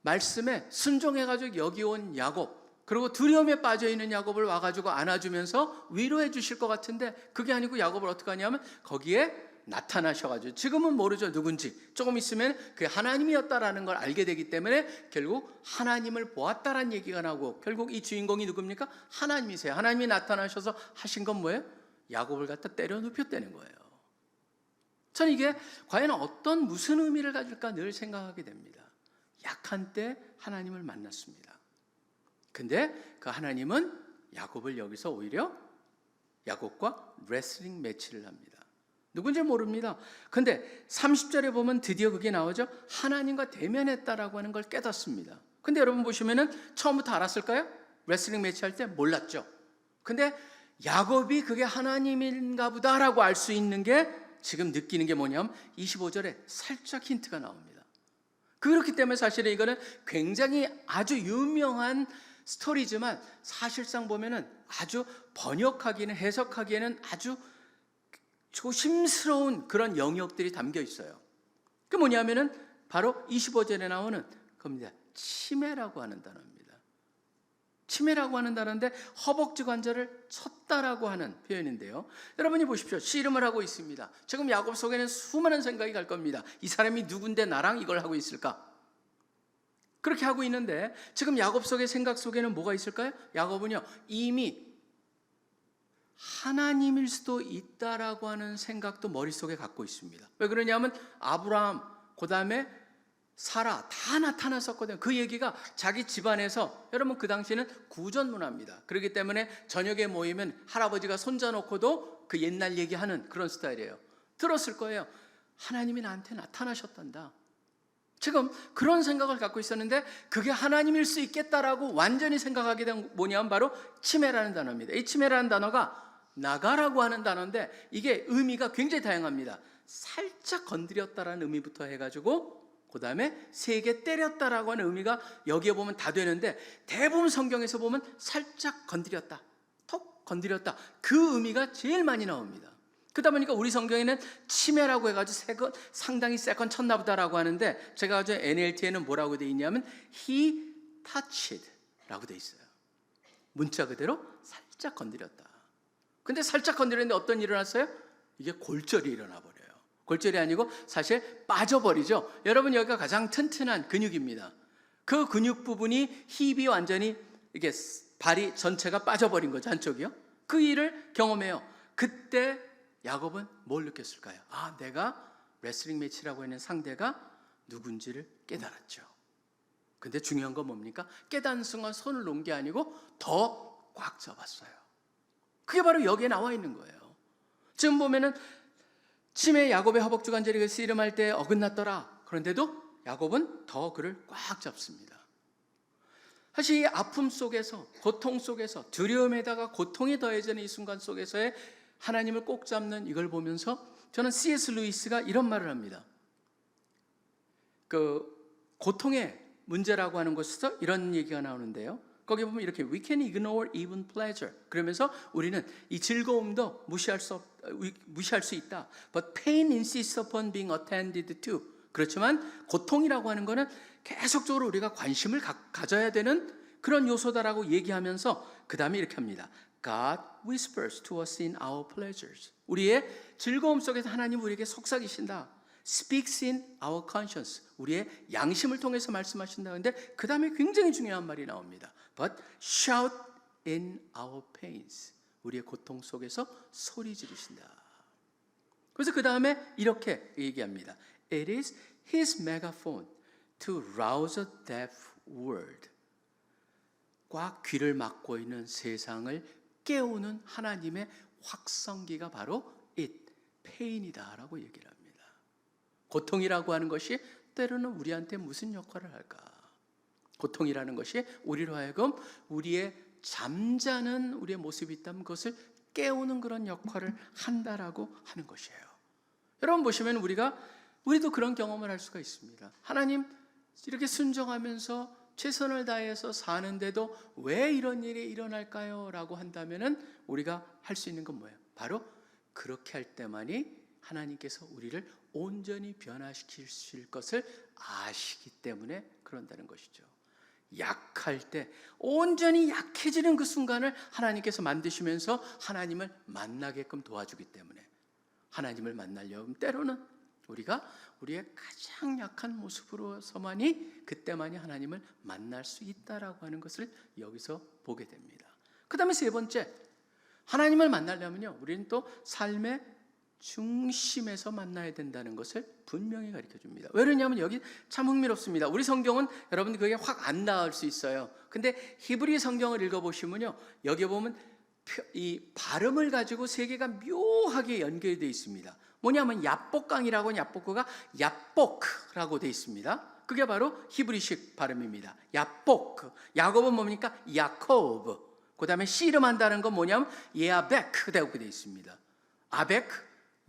말씀에 순종해가지고 여기 온 야곱, 그리고 두려움에 빠져있는 야곱을 와가지고 안아주면서 위로해 주실 것 같은데 그게 아니고 야곱을 어떻게 하냐면 거기에 나타나셔가지고 지금은 모르죠 누군지, 조금 있으면 그 하나님이었다라는 걸 알게 되기 때문에 결국 하나님을 보았다라는 얘기가 나오고 결국 이 주인공이 누굽니까? 하나님이세요. 하나님이 나타나셔서 하신 건 뭐예요? 야곱을 갖다 때려 눕혔다는 거예요. 저는 이게 과연 무슨 의미를 가질까 늘 생각하게 됩니다. 약한 때 하나님을 만났습니다. 근데 그 하나님은 야곱을 여기서 오히려 야곱과 레슬링 매치를 합니다. 누군지 모릅니다. 근데 30절에 보면 드디어 그게 나오죠. 하나님과 대면했다라고 하는 걸 깨닫습니다. 근데 여러분 보시면은 처음부터 알았을까요? 레슬링 매치 할 때 몰랐죠. 근데 야곱이 그게 하나님인가 보다라고 알 수 있는 게 지금 느끼는 게 뭐냐면 25절에 살짝 힌트가 나옵니다. 그렇기 때문에 사실은 이거는 굉장히 아주 유명한 스토리지만 사실상 보면은 아주 번역하기는 해석하기에는 아주 조심스러운 그런 영역들이 담겨 있어요. 그게 뭐냐면은 바로 25절에 나오는 겁니다. 치매라고 하는 단어입니다. 치매라고 하는 단어인데 허벅지 관절을 쳤다라고 하는 표현인데요. 여러분이 보십시오. 씨름을 하고 있습니다. 지금 야곱 속에는 수많은 생각이 갈 겁니다. 이 사람이 누군데 나랑 이걸 하고 있을까? 그렇게 하고 있는데 지금 야곱 속의 생각 속에는 뭐가 있을까요? 야곱은요 이미 하나님일 수도 있다라고 하는 생각도 머릿속에 갖고 있습니다. 왜 그러냐면 아브라함, 그 다음에 사라 다 나타났었거든요. 그 얘기가 자기 집안에서, 여러분 그 당시에는 구전 문화입니다. 그렇기 때문에 저녁에 모이면 할아버지가 손자놓고도 그 옛날 얘기하는 그런 스타일이에요. 들었을 거예요. 하나님이 나한테 나타나셨단다. 지금 그런 생각을 갖고 있었는데 그게 하나님일 수 있겠다라고 완전히 생각하게 된 뭐냐면 바로 치매라는 단어입니다. 이 치매라는 단어가 나가라고 하는 단어인데 이게 의미가 굉장히 다양합니다. 살짝 건드렸다라는 의미부터 해가지고 그 다음에 세게 때렸다라고 하는 의미가 여기에 보면 다 되는데 대부분 성경에서 보면 살짝 건드렸다, 톡 건드렸다, 그 의미가 제일 많이 나옵니다. 그러다 보니까 우리 성경에는 치매라고 해가지고 상당히 세컨 쳤나 보다라고 하는데 제가 가지고 NLT에는 뭐라고 되어 있냐면 He touched 라고 되어 있어요. 문자 그대로 살짝 건드렸다. 근데 살짝 건드렸는데 어떤 일이 일어났어요? 이게 골절이 일어나 버려요. 골절이 아니고 사실 빠져버리죠. 여러분 여기가 가장 튼튼한 근육입니다. 그 근육 부분이 힙이 완전히 이게 발이 전체가 빠져버린 거죠. 한쪽이요. 그 일을 경험해요. 그때 야곱은 뭘 느꼈을까요? 아, 내가 레슬링 매치라고 하는 상대가 누군지를 깨달았죠. 근데 중요한 건 뭡니까? 깨닫는 순간 손을 놓은 게 아니고 더 꽉 잡았어요. 그게 바로 여기에 나와 있는 거예요. 지금 보면은 침에 야곱의 허벅 주간절이 그 씨름할 때 어긋났더라. 그런데도 야곱은 더 그를 꽉 잡습니다. 사실 이 아픔 속에서, 고통 속에서, 두려움에다가 고통이 더해지는 이 순간 속에서의 하나님을 꼭 잡는 이걸 보면서 저는 C.S. 루이스가 이런 말을 합니다. 그 고통의 문제라고 하는 것에서 이런 얘기가 나오는데요. 거기 보면 이렇게 We can ignore even pleasure. 그러면서 우리는 이 즐거움도 무시할 수 있다. But pain insists upon being attended to. 그렇지만 고통이라고 하는 것은 계속적으로 우리가 관심을 가져야 되는 그런 요소다라고 얘기하면서 그 다음에 이렇게 합니다. God whispers to us in our pleasures. 우리의 즐거움 속에서 하나님 우리에게 속삭이신다. Speaks in our conscience. 우리의 양심을 통해서 말씀하신다. 그런데 그 다음에 굉장히 중요한 말이 나옵니다. But shout in our pains. 우리의 고통 속에서 소리 지르신다. 그래서 그 다음에 이렇게 얘기합니다. It is his megaphone to rouse a deaf world. 꽉 귀를 막고 있는 세상을 깨우는 하나님의 확성기가 바로 it, pain이다라고 얘기를 합니다. 고통이라고 하는 것이 때로는 우리한테 무슨 역할을 할까? 고통이라는 것이 우리로 하여금 우리의 잠자는 우리의 모습이 있다면 그것을 깨우는 그런 역할을 한다라고 하는 것이에요. 여러분 보시면 우리도 그런 경험을 할 수가 있습니다. 하나님 이렇게 순종하면서 최선을 다해서 사는데도 왜 이런 일이 일어날까요? 라고 한다면은 우리가 할 수 있는 건 뭐예요? 바로 그렇게 할 때만이 하나님께서 우리를 온전히 변화시키실 것을 아시기 때문에 그런다는 것이죠. 약할 때 온전히 약해지는 그 순간을 하나님께서 만드시면서 하나님을 만나게끔 도와주기 때문에 하나님을 만나려면 때로는 우리가 우리의 가장 약한 모습으로서만이 그때만이 하나님을 만날 수 있다라고 하는 것을 여기서 보게 됩니다. 그 다음에 세 번째, 하나님을 만나려면요 우리는 또 삶의 중심에서 만나야 된다는 것을 분명히 가르쳐 줍니다. 왜 그러냐면 여기 참 흥미롭습니다. 우리 성경은 여러분 그게 확 안 나올 수 있어요. 근데 히브리 성경을 읽어보시면요 여기 보면 이 발음을 가지고 세 개가 묘하게 연결되어 있습니다. 뭐냐면 야복강이라고 야복구가 야복라고 되어 있습니다. 그게 바로 히브리식 발음입니다. 야복. 야곱은 뭡니까? 야코브. 그 다음에 씨름한다는 건 뭐냐면 예아벡 되고 되어 있습니다. 아벡,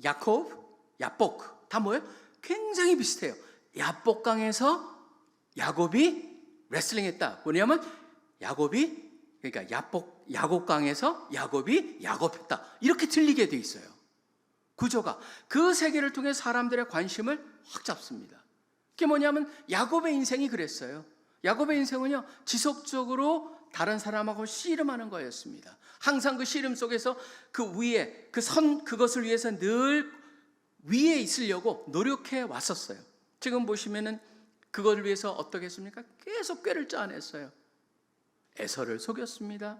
야코브, 야복 다 뭐예요? 굉장히 비슷해요. 야복강에서 야곱이 레슬링했다. 뭐냐면 야곱이 그러니까 야곱강에서 야곱이 야곱했다. 이렇게 들리게 되어 있어요. 구조가 그 세계를 통해 사람들의 관심을 확 잡습니다. 그게 뭐냐면 야곱의 인생이 그랬어요. 야곱의 인생은요 지속적으로 다른 사람하고 씨름하는 거였습니다. 항상 그 씨름 속에서 그 위에 그것을 위해서 늘 위에 있으려고 노력해 왔었어요. 지금 보시면은 그걸 위해서 어떻게 했습니까? 계속 꾀를 짜냈어요. 에서를 속였습니다.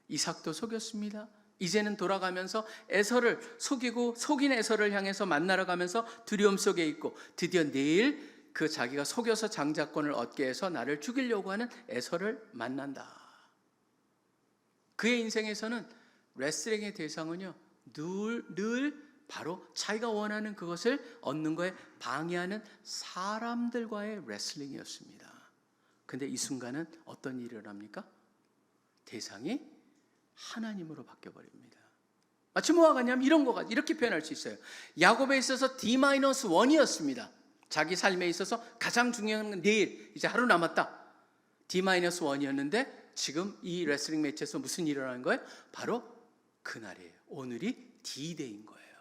이삭도 속였습니다. 이제는 돌아가면서 에서를 속이고 속인 에서를 향해서 만나러 가면서 두려움 속에 있고 드디어 내일 그 자기가 속여서 장자권을 얻게 해서 나를 죽이려고 하는 에서를 만난다. 그의 인생에서는 레슬링의 대상은요 늘 바로 자기가 원하는 그것을 얻는 거에 방해하는 사람들과의 레슬링이었습니다. 근데 이 순간은 어떤 일이 일어납니까? 대상이 하나님으로 바뀌어버립니다. 마치 뭐가 같냐면 이렇게 표현할 수 있어요. 야곱에 있어서 D-1이었습니다. 자기 삶에 있어서 가장 중요한 건 내일, 이제 하루 남았다. D-1이었는데 지금 이 레슬링 매치에서 무슨 일이 일어나는 거예요? 바로 그날이에요. 오늘이 D-Day인 거예요.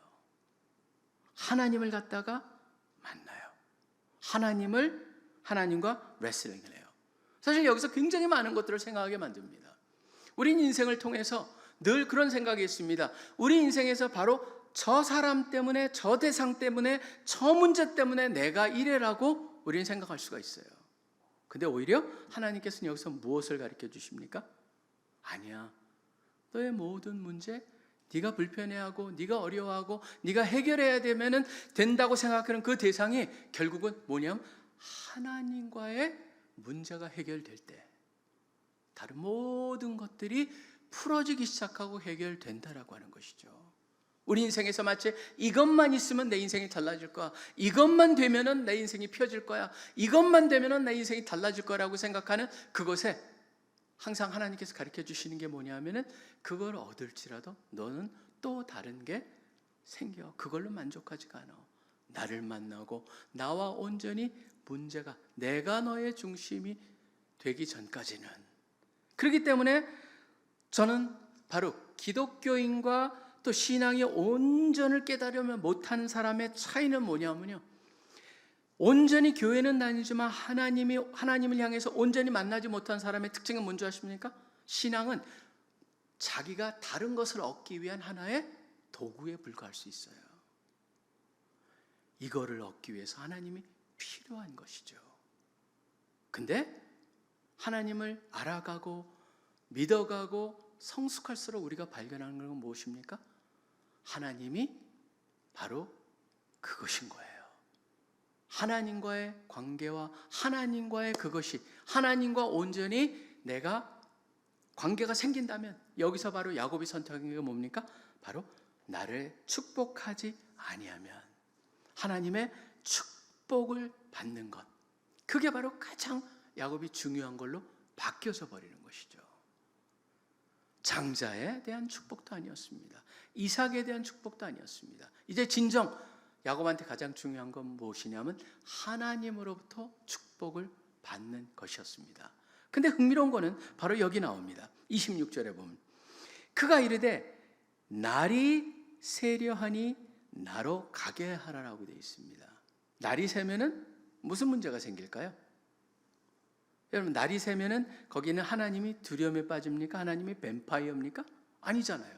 하나님을 갖다가 만나요. 하나님과 레슬링을 해요. 사실 여기서 굉장히 많은 것들을 생각하게 만듭니다. 우린 인생을 통해서 늘 그런 생각이 있습니다. 우리 인생에서 바로 저 사람 때문에, 저 대상 때문에, 저 문제 때문에 내가 이래라고 우리는 생각할 수가 있어요. 근데 오히려 하나님께서는 여기서 무엇을 가르쳐 주십니까? 아니야. 너의 모든 문제, 네가 불편해하고 네가 어려워하고 네가 해결해야 되면은 된다고 생각하는 그 대상이 결국은 뭐냐면 하나님과의 문제가 해결될 때 다른 모든 것들이 풀어지기 시작하고 해결된다라고 하는 것이죠. 우리 인생에서 마치 이것만 있으면 내 인생이 달라질 거야, 이것만 되면은 내 인생이 펴질 거야, 이것만 되면은 내 인생이 달라질 거라고 생각하는 그것에 항상 하나님께서 가르쳐 주시는 게 뭐냐면은 그걸 얻을지라도 너는 또 다른 게 생겨. 그걸로 만족하지가 않아. 나를 만나고 나와 온전히 문제가, 내가 너의 중심이 되기 전까지는. 그렇기 때문에 저는 바로 기독교인과 또 신앙의 온전을 깨달으면 못하는 사람의 차이는 뭐냐면요, 온전히 교회는 다니지만 하나님을 향해서 온전히 만나지 못한 사람의 특징은 뭔지 아십니까? 신앙은 자기가 다른 것을 얻기 위한 하나의 도구에 불과할 수 있어요. 이거를 얻기 위해서 하나님이 필요한 것이죠. 근데 하나님을 알아가고 믿어가고 성숙할수록 우리가 발견하는 건 무엇입니까? 하나님이 바로 그것인 거예요. 하나님과의 관계와 하나님과의 그것이, 하나님과 온전히 내가 관계가 생긴다면, 여기서 바로 야곱이 선택한 게 뭡니까? 바로 나를 축복하지 아니하면 하나님의 축복을 받는 것, 그게 바로 가장 야곱이 중요한 걸로 바뀌어져 버리는 것이죠. 장자에 대한 축복도 아니었습니다. 이삭에 대한 축복도 아니었습니다. 이제 진정 야곱한테 가장 중요한 건 무엇이냐면 하나님으로부터 축복을 받는 것이었습니다. 근데 흥미로운 거는 바로 여기 나옵니다. 26절에 보면 그가 이르되 날이 새려하니 나로 가게 하라라고 되어 있습니다. 날이 새면은 무슨 문제가 생길까요? 여러분, 날이 새면은 거기는 하나님이 두려움에 빠집니까? 하나님이 뱀파이어입니까? 아니잖아요.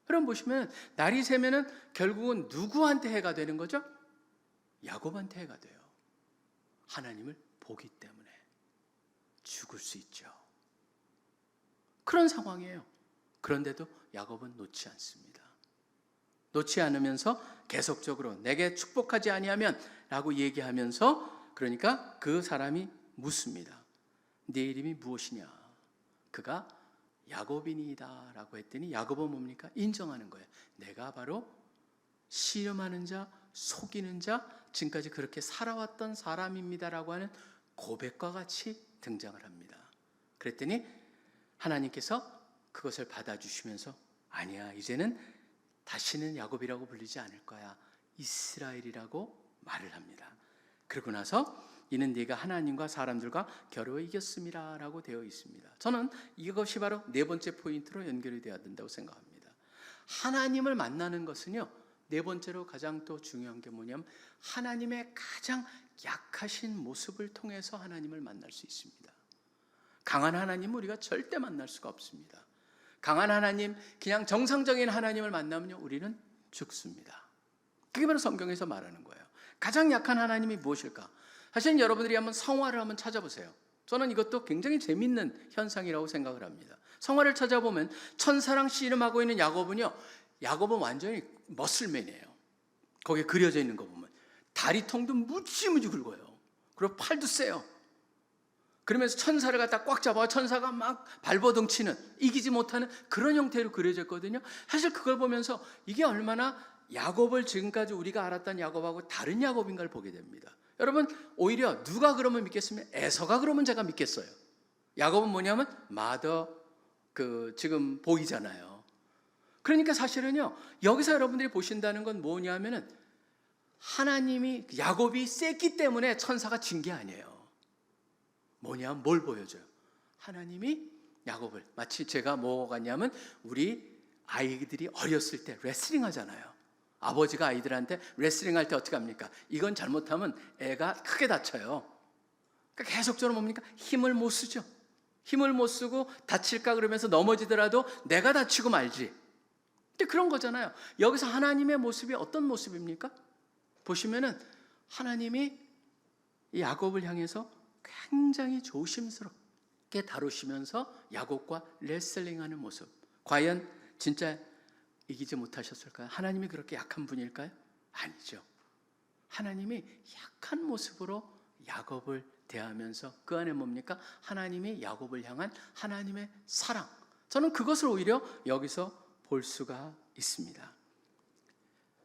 여러분 보시면 날이 새면은 결국은 누구한테 해가 되는 거죠? 야곱한테 해가 돼요. 하나님을 보기 때문에 죽을 수 있죠. 그런 상황이에요. 그런데도 야곱은 놓지 않습니다. 놓지 않으면서 계속적으로 내게 축복하지 아니하면 라고 얘기하면서, 그러니까 그 사람이 묻습니다. 네 이름이 무엇이냐? 그가 야곱이니이다 라고 했더니 야곱은 뭡니까? 인정하는 거예요. 내가 바로 시험하는 자, 속이는 자, 지금까지 그렇게 살아왔던 사람입니다 라고 하는 고백과 같이 등장을 합니다. 그랬더니 하나님께서 그것을 받아주시면서 아니야, 이제는 다시는 야곱이라고 불리지 않을 거야, 이스라엘이라고 말을 합니다. 그러고 나서 이는 네가 하나님과 사람들과 겨루어 이겼음이라 라고 되어 있습니다. 저는 이것이 바로 네 번째 포인트로 연결이 되어야 된다고 생각합니다. 하나님을 만나는 것은요, 네 번째로 가장 또 중요한 게 뭐냐면 하나님의 가장 약하신 모습을 통해서 하나님을 만날 수 있습니다. 강한 하나님은 우리가 절대 만날 수가 없습니다. 강한 하나님, 그냥 정상적인 하나님을 만나면요, 우리는 죽습니다. 그게 바로 성경에서 말하는 거예요. 가장 약한 하나님이 무엇일까? 사실 여러분들이 한번 성화를 한번 찾아보세요. 저는 이것도 굉장히 재밌는 현상이라고 생각을 합니다. 성화를 찾아보면 천사랑 씨름하고 있는 야곱은요, 야곱은 완전히 머슬맨이에요. 거기에 그려져 있는 거 보면 다리통도 무지무지 굵어요. 그리고 팔도 세요. 그러면서 천사를 갖다 꽉 잡아 천사가 막 발버둥치는, 이기지 못하는 그런 형태로 그려졌거든요. 사실 그걸 보면서 이게 얼마나 야곱을 지금까지 우리가 알았던 야곱하고 다른 야곱인가를 보게 됩니다. 여러분, 오히려 누가 그러면 믿겠으면 에서가 그러면 제가 믿겠어요. 야곱은 뭐냐면 지금 보이잖아요. 그러니까 사실은요, 여기서 여러분들이 보신다는 건 뭐냐면은 하나님이, 야곱이 셌기 때문에 천사가 진 게 아니에요. 뭐냐면 뭘 보여줘요? 하나님이 야곱을, 마치 제가 뭐 같냐면 우리 아이들이 어렸을 때 레슬링 하잖아요. 아버지가 아이들한테 레슬링 할 때 어떻게 합니까? 이건 잘못하면 애가 크게 다쳐요. 그러니까 계속적으로 뭡니까? 힘을 못 쓰죠. 힘을 못 쓰고 다칠까 그러면서 넘어지더라도 내가 다치고 말지. 근데 그런 거잖아요. 여기서 하나님의 모습이 어떤 모습입니까? 보시면은 하나님이 이 야곱을 향해서 굉장히 조심스럽게 다루시면서 야곱과 레슬링하는 모습. 과연 진짜 이기지 못하셨을까요? 하나님이 그렇게 약한 분일까요? 아니죠. 하나님이 약한 모습으로 야곱을 대하면서 그 안에 뭡니까? 하나님이 야곱을 향한 하나님의 사랑. 저는 그것을 오히려 여기서 볼 수가 있습니다.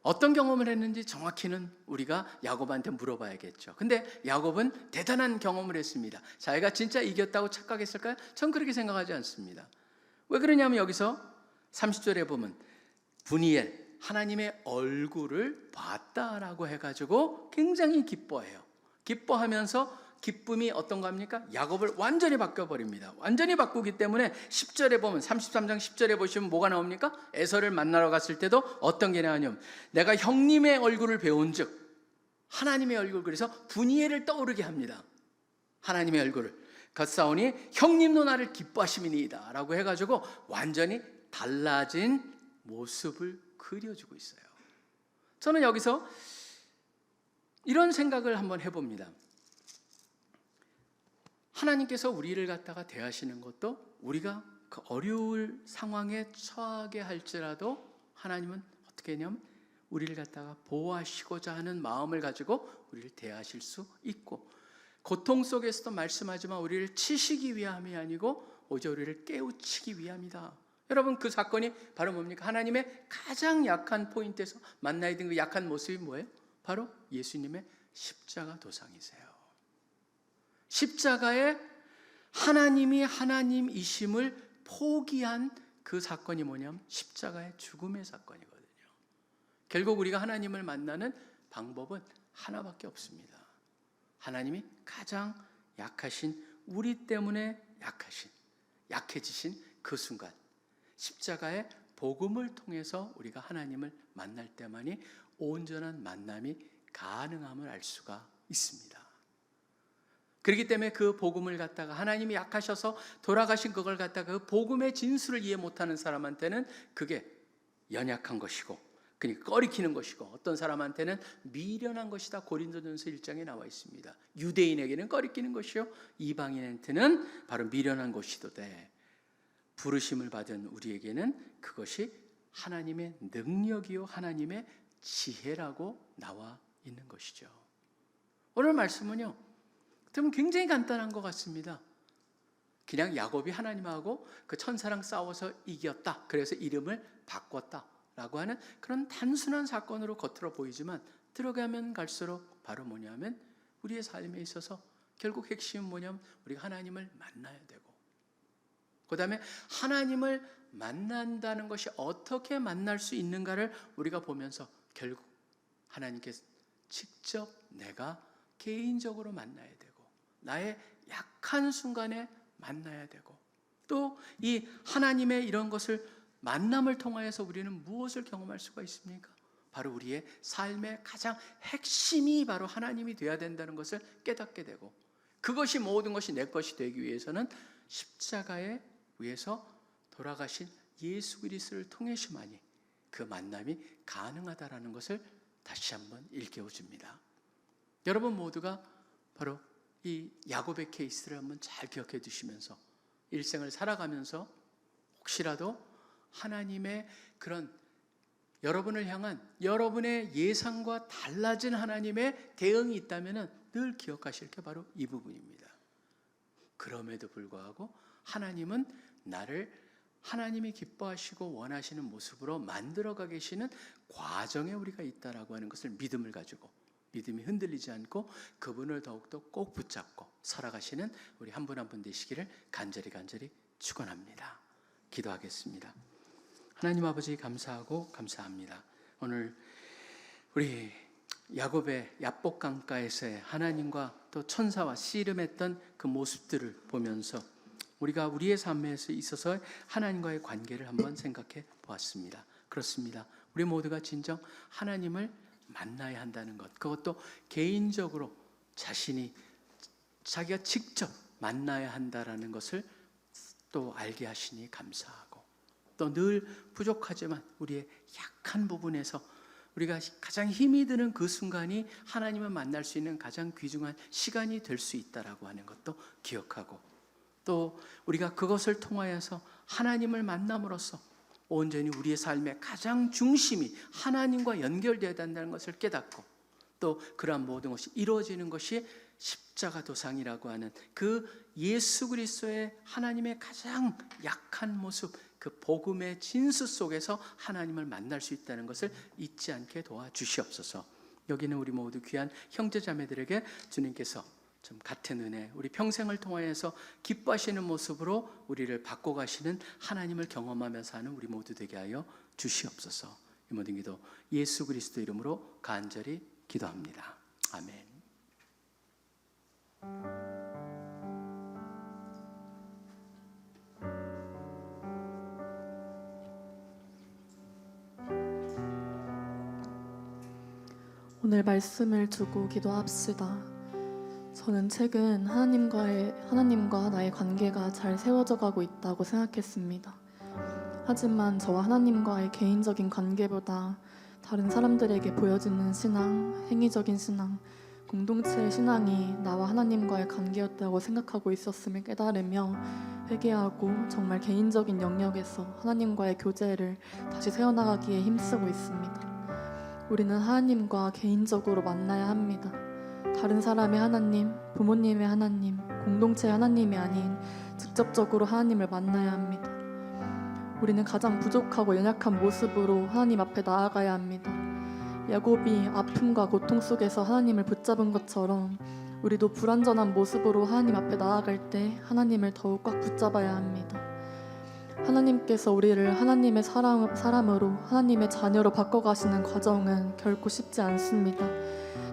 어떤 경험을 했는지 정확히는 우리가 야곱한테 물어봐야겠죠. 근데 야곱은 대단한 경험을 했습니다. 자기가 진짜 이겼다고 착각했을까요? 전 그렇게 생각하지 않습니다. 왜 그러냐면 여기서 30절에 보면 분이엘, 하나님의 얼굴을 봤다라고 해가지고 굉장히 기뻐해요. 기뻐하면서 기쁨이 어떤 겁니까? 야곱을 완전히 바꿔버립니다. 완전히 바꾸기 때문에 10절에 보면 33장 10절에 보시면 뭐가 나옵니까? 에서를 만나러 갔을 때도 어떤 게 나오냐면 내가 형님의 얼굴을 배운 즉 하나님의 얼굴, 그래서 분이엘을 떠오르게 합니다. 하나님의 얼굴을 겉사오니 형님도 나를 기뻐하심이니이다 라고 해가지고 완전히 달라진 모습을 그려주고 있어요. 저는 여기서 이런 생각을 한번 해봅니다. 하나님께서 우리를 갖다가 대하시는 것도 우리가 그 어려울 상황에 처하게 할지라도 하나님은 어떻게 했냐면 우리를 갖다가 보호하시고자 하는 마음을 가지고 우리를 대하실 수 있고, 고통 속에서도 말씀하지만 우리를 치시기 위함이 아니고 오히려 우리를 깨우치기 위함이다. 여러분, 그 사건이 바로 뭡니까? 하나님의 가장 약한 포인트에서 만나야 되는 그 약한 모습이 뭐예요? 바로 예수님의 십자가 도상이세요. 십자가에 하나님이 하나님이심을 포기한 그 사건이 뭐냐면 십자가의 죽음의 사건이거든요. 결국 우리가 하나님을 만나는 방법은 하나밖에 없습니다. 하나님이 가장 약하신, 우리 때문에 약해지신 그 순간, 십자가의 복음을 통해서 우리가 하나님을 만날 때만이 온전한 만남이 가능함을 알 수가 있습니다. 그렇기 때문에 그 복음을 갖다가 하나님이 약하셔서 돌아가신 그걸 갖다가 그 복음의 진수를 이해 못하는 사람한테는 그게 연약한 것이고, 그러니까 꺼리키는 것이고, 어떤 사람한테는 미련한 것이다. 고린도전서 1장에 나와 있습니다. 유대인에게는 꺼리키는 것이요, 이방인한테는 바로 미련한 것이도되 부르심을 받은 우리에게는 그것이 하나님의 능력이요 하나님의 지혜라고 나와 있는 것이죠. 오늘 말씀은요, 그러면 굉장히 간단한 것 같습니다. 그냥 야곱이 하나님하고 그 천사랑 싸워서 이겼다, 그래서 이름을 바꿨다 라고 하는 그런 단순한 사건으로 겉으로 보이지만 들어가면 갈수록 바로 뭐냐면 우리의 삶에 있어서 결국 핵심은 뭐냐면 우리가 하나님을 만나야 되고, 그 다음에 하나님을 만난다는 것이 어떻게 만날 수 있는가를 우리가 보면서 결국 하나님께서 직접 내가 개인적으로 만나야 되고, 나의 약한 순간에 만나야 되고, 또 이 하나님의 이런 것을 만남을 통하여서 우리는 무엇을 경험할 수가 있습니까? 바로 우리의 삶의 가장 핵심이 바로 하나님이 되어야 된다는 것을 깨닫게 되고, 그것이 모든 것이 내 것이 되기 위해서는 십자가에 위해서 돌아가신 예수 그리스도를 통해서만이 그 만남이 가능하다라는 것을 다시 한번 일깨워줍니다. 여러분 모두가 바로 이 야곱의 케이스를 한번 잘 기억해 두시면서 일생을 살아가면서 혹시라도 하나님의 그런 여러분을 향한 여러분의 예상과 달라진 하나님의 대응이 있다면 늘 기억하실 게 바로 이 부분입니다. 그럼에도 불구하고 하나님은 나를 하나님이 기뻐하시고 원하시는 모습으로 만들어가 계시는 과정에 우리가 있다라고 하는 것을 믿음을 가지고, 믿음이 흔들리지 않고 그분을 더욱더 꼭 붙잡고 살아가시는 우리 한 분 한 분 되시기를 간절히 축원합니다. 기도하겠습니다. 하나님 아버지, 감사하고 감사합니다. 오늘 우리 야곱의 야복 강가에서의 하나님과 또 천사와 씨름했던 그 모습들을 보면서 우리가 우리의 삶에 있어서 하나님과의 관계를 한번 생각해 보았습니다. 그렇습니다. 우리 모두가 진정 하나님을 만나야 한다는 것, 그것도 개인적으로 자기가 직접 만나야 한다라는 것을 또 알게 하시니 감사하고, 또 늘 부족하지만 우리의 약한 부분에서 우리가 가장 힘이 드는 그 순간이 하나님을 만날 수 있는 가장 귀중한 시간이 될 수 있다라고 하는 것도 기억하고, 또 우리가 그것을 통하여서 하나님을 만남으로써 온전히 우리의 삶의 가장 중심이 하나님과 연결되어야 된다는 것을 깨닫고, 또 그러한 모든 것이 이루어지는 것이 십자가 도상이라고 하는 그 예수 그리스도의 하나님의 가장 약한 모습, 그 복음의 진수 속에서 하나님을 만날 수 있다는 것을 잊지 않게 도와주시옵소서. 여기는 우리 모두 귀한 형제자매들에게 주님께서 좀 같은 은혜, 우리 평생을 통하여서 기뻐하시는 모습으로 우리를 바꿔가시는 하나님을 경험하며 사는 우리 모두 되게 하여 주시옵소서. 이 모든 기도 예수 그리스도 이름으로 간절히 기도합니다. 아멘. 오늘 말씀을 두고 기도합시다. 저는 최근 하나님과 나의 관계가 잘 세워져 가고 있다고 생각했습니다. 하지만 저와 하나님과의 개인적인 관계보다 다른 사람들에게 보여지는 신앙, 행위적인 신앙, 공동체의 신앙이 나와 하나님과의 관계였다고 생각하고 있었음을 깨달으며 회개하고 정말 개인적인 영역에서 하나님과의 교제를 다시 세워나가기에 힘쓰고 있습니다. 우리는 하나님과 개인적으로 만나야 합니다. 다른 사람의 하나님, 부모님의 하나님, 공동체의 하나님이 아닌 직접적으로 하나님을 만나야 합니다. 우리는 가장 부족하고 연약한 모습으로 하나님 앞에 나아가야 합니다. 야곱이 아픔과 고통 속에서 하나님을 붙잡은 것처럼 우리도 불완전한 모습으로 하나님 앞에 나아갈 때 하나님을 더욱 꽉 붙잡아야 합니다. 하나님께서 우리를 하나님의 사람으로 하나님의 자녀로 바꿔가시는 과정은 결코 쉽지 않습니다.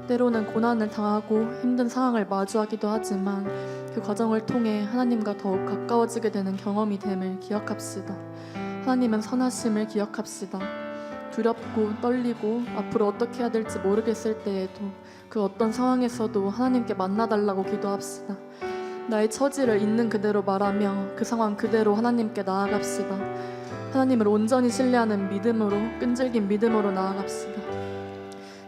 때로는 고난을 당하고 힘든 상황을 마주하기도 하지만 그 과정을 통해 하나님과 더욱 가까워지게 되는 경험이 됨을 기억합시다. 하나님은 선하심을 기억합시다. 두렵고 떨리고 앞으로 어떻게 해야 될지 모르겠을 때에도 그 어떤 상황에서도 하나님께 만나달라고 기도합시다. 나의 처지를 있는 그대로 말하며 그 상황 그대로 하나님께 나아갑시다. 하나님을 온전히 신뢰하는 믿음으로, 끈질긴 믿음으로 나아갑시다.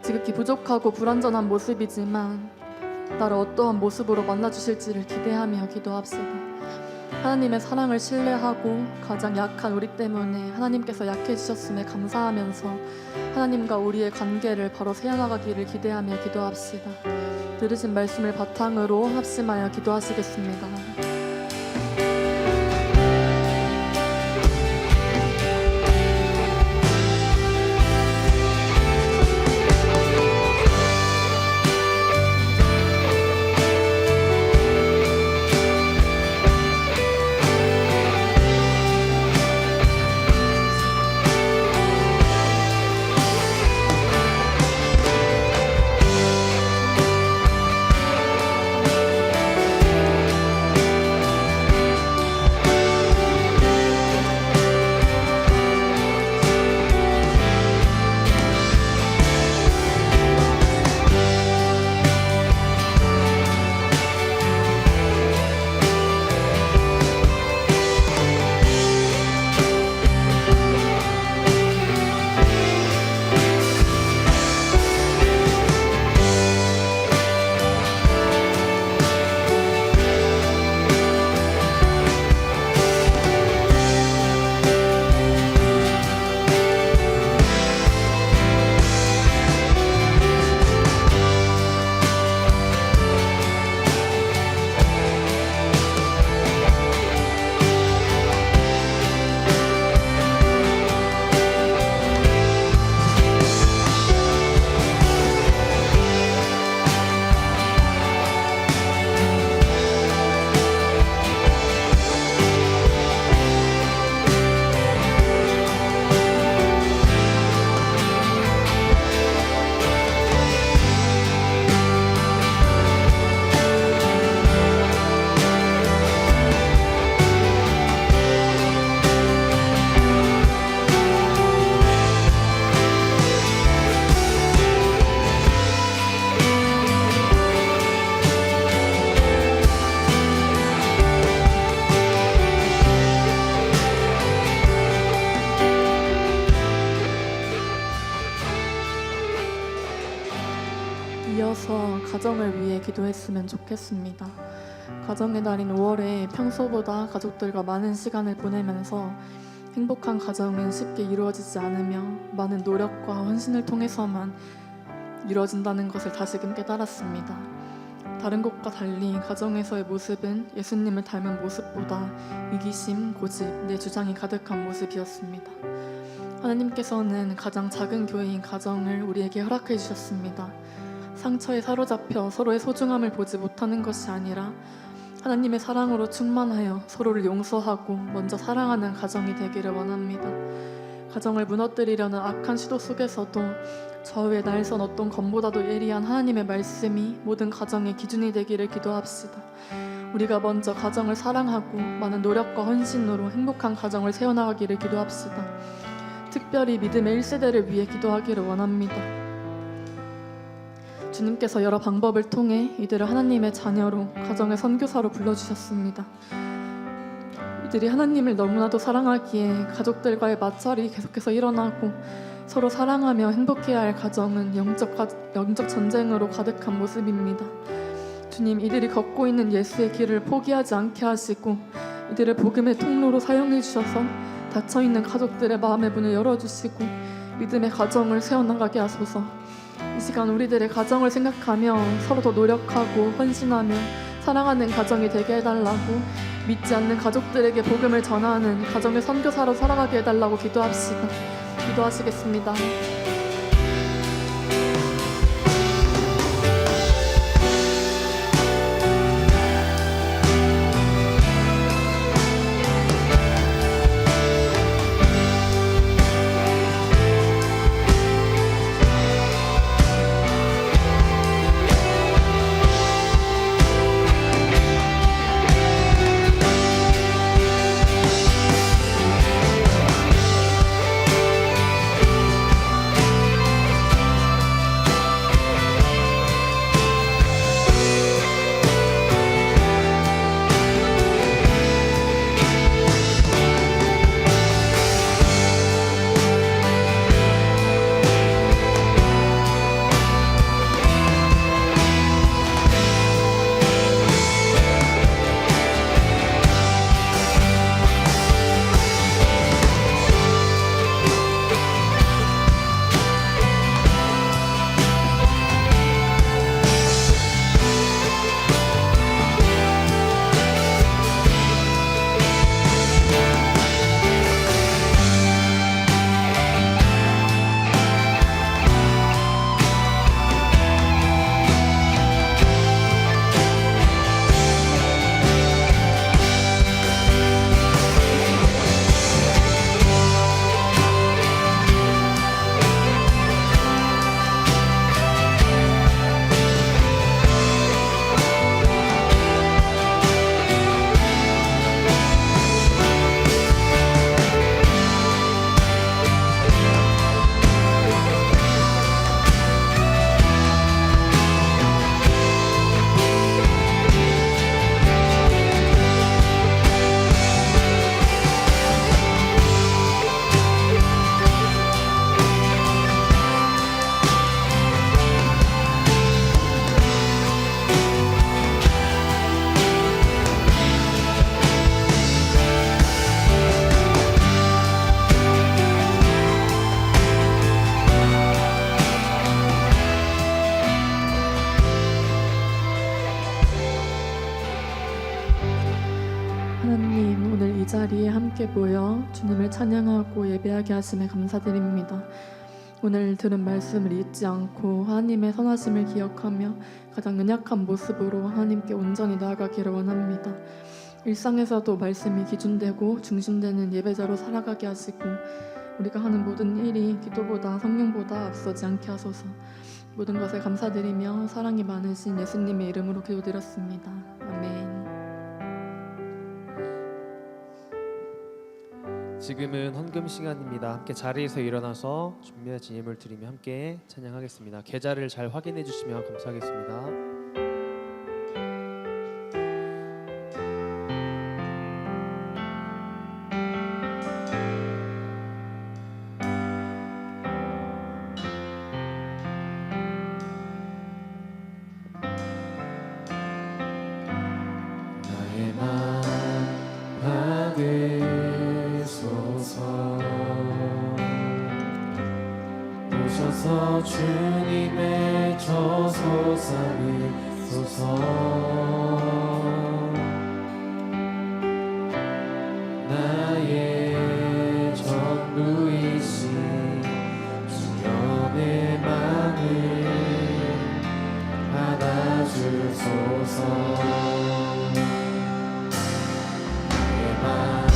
지극히 부족하고 불완전한 모습이지만 나를 어떠한 모습으로 만나주실지를 기대하며 기도합시다. 하나님의 사랑을 신뢰하고 가장 약한 우리 때문에 하나님께서 약해지셨음에 감사하면서 하나님과 우리의 관계를 바로 세워나가기를 기대하며 기도합시다. 들으신 말씀을 바탕으로 합심하여 기도하시겠습니다. 이어서 가정을 위해 기도했으면 좋겠습니다. 가정의 달인 5월에 평소보다 가족들과 많은 시간을 보내면서 행복한 가정은 쉽게 이루어지지 않으며 많은 노력과 헌신을 통해서만 이루어진다는 것을 다시금 깨달았습니다. 다른 곳과 달리 가정에서의 모습은 예수님을 닮은 모습보다 이기심, 고집, 내 주장이 가득한 모습이었습니다. 하나님께서는 가장 작은 교회인 가정을 우리에게 허락해 주셨습니다. 상처에 사로잡혀 서로의 소중함을 보지 못하는 것이 아니라 하나님의 사랑으로 충만하여 서로를 용서하고 먼저 사랑하는 가정이 되기를 원합니다. 가정을 무너뜨리려는 악한 시도 속에서도 저 위에 날선 어떤 검보다도 예리한 하나님의 말씀이 모든 가정의 기준이 되기를 기도합시다. 우리가 먼저 가정을 사랑하고 많은 노력과 헌신으로 행복한 가정을 세워나가기를 기도합시다. 특별히 믿음의 1세대를 위해 기도하기를 원합니다. 주님께서 여러 방법을 통해 이들을 하나님의 자녀로 가정의 선교사로 불러주셨습니다. 이들이 하나님을 너무나도 사랑하기에 가족들과의 마찰이 계속해서 일어나고 서로 사랑하며 행복해야 할 가정은 영적 전쟁으로 가득한 모습입니다. 주님, 이들이 걷고 있는 예수의 길을 포기하지 않게 하시고 이들을 복음의 통로로 사용해 주셔서 닫혀있는 가족들의 마음의 문을 열어주시고 믿음의 가정을 세워나가게 하소서. 이 시간 우리들의 가정을 생각하며 서로 더 노력하고 헌신하며 사랑하는 가정이 되게 해달라고, 믿지 않는 가족들에게 복음을 전하는 가정의 선교사로 살아가게 해달라고 기도합시다. 기도하시겠습니다. 하나님, 오늘 이 자리에 함께 모여 주님을 찬양하고 예배하게 하심에 감사드립니다. 오늘 들은 말씀을 잊지 않고 하나님의 선하심을 기억하며 가장 연약한 모습으로 하나님께 온전히 나아가기를 원합니다. 일상에서도 말씀이 기준되고 중심되는 예배자로 살아가게 하시고 우리가 하는 모든 일이 기도보다 성령보다 앞서지 않게 하소서. 모든 것에 감사드리며 사랑이 많으신 예수님의 이름으로 기도드렸습니다. 아멘. 지금은 헌금 시간입니다. 함께 자리에서 일어나서 준비하신 예물 드리며 함께 찬양하겠습니다. 계좌를 잘 확인해 주시면 감사하겠습니다. 나의 맘 받으소서. 오셔서 주님의 저소상을 나의 전부이신 주여 내 맘을 받아주소서. 내 맘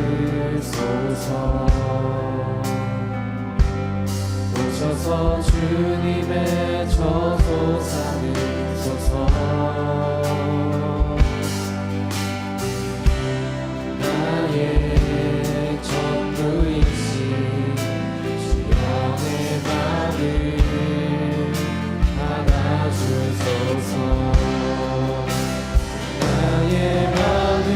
받으소서. 오셔서 주님의 저소 삼으소서. 나의 전부이신 주여 내 맘을 받아주소서. 나의 맘을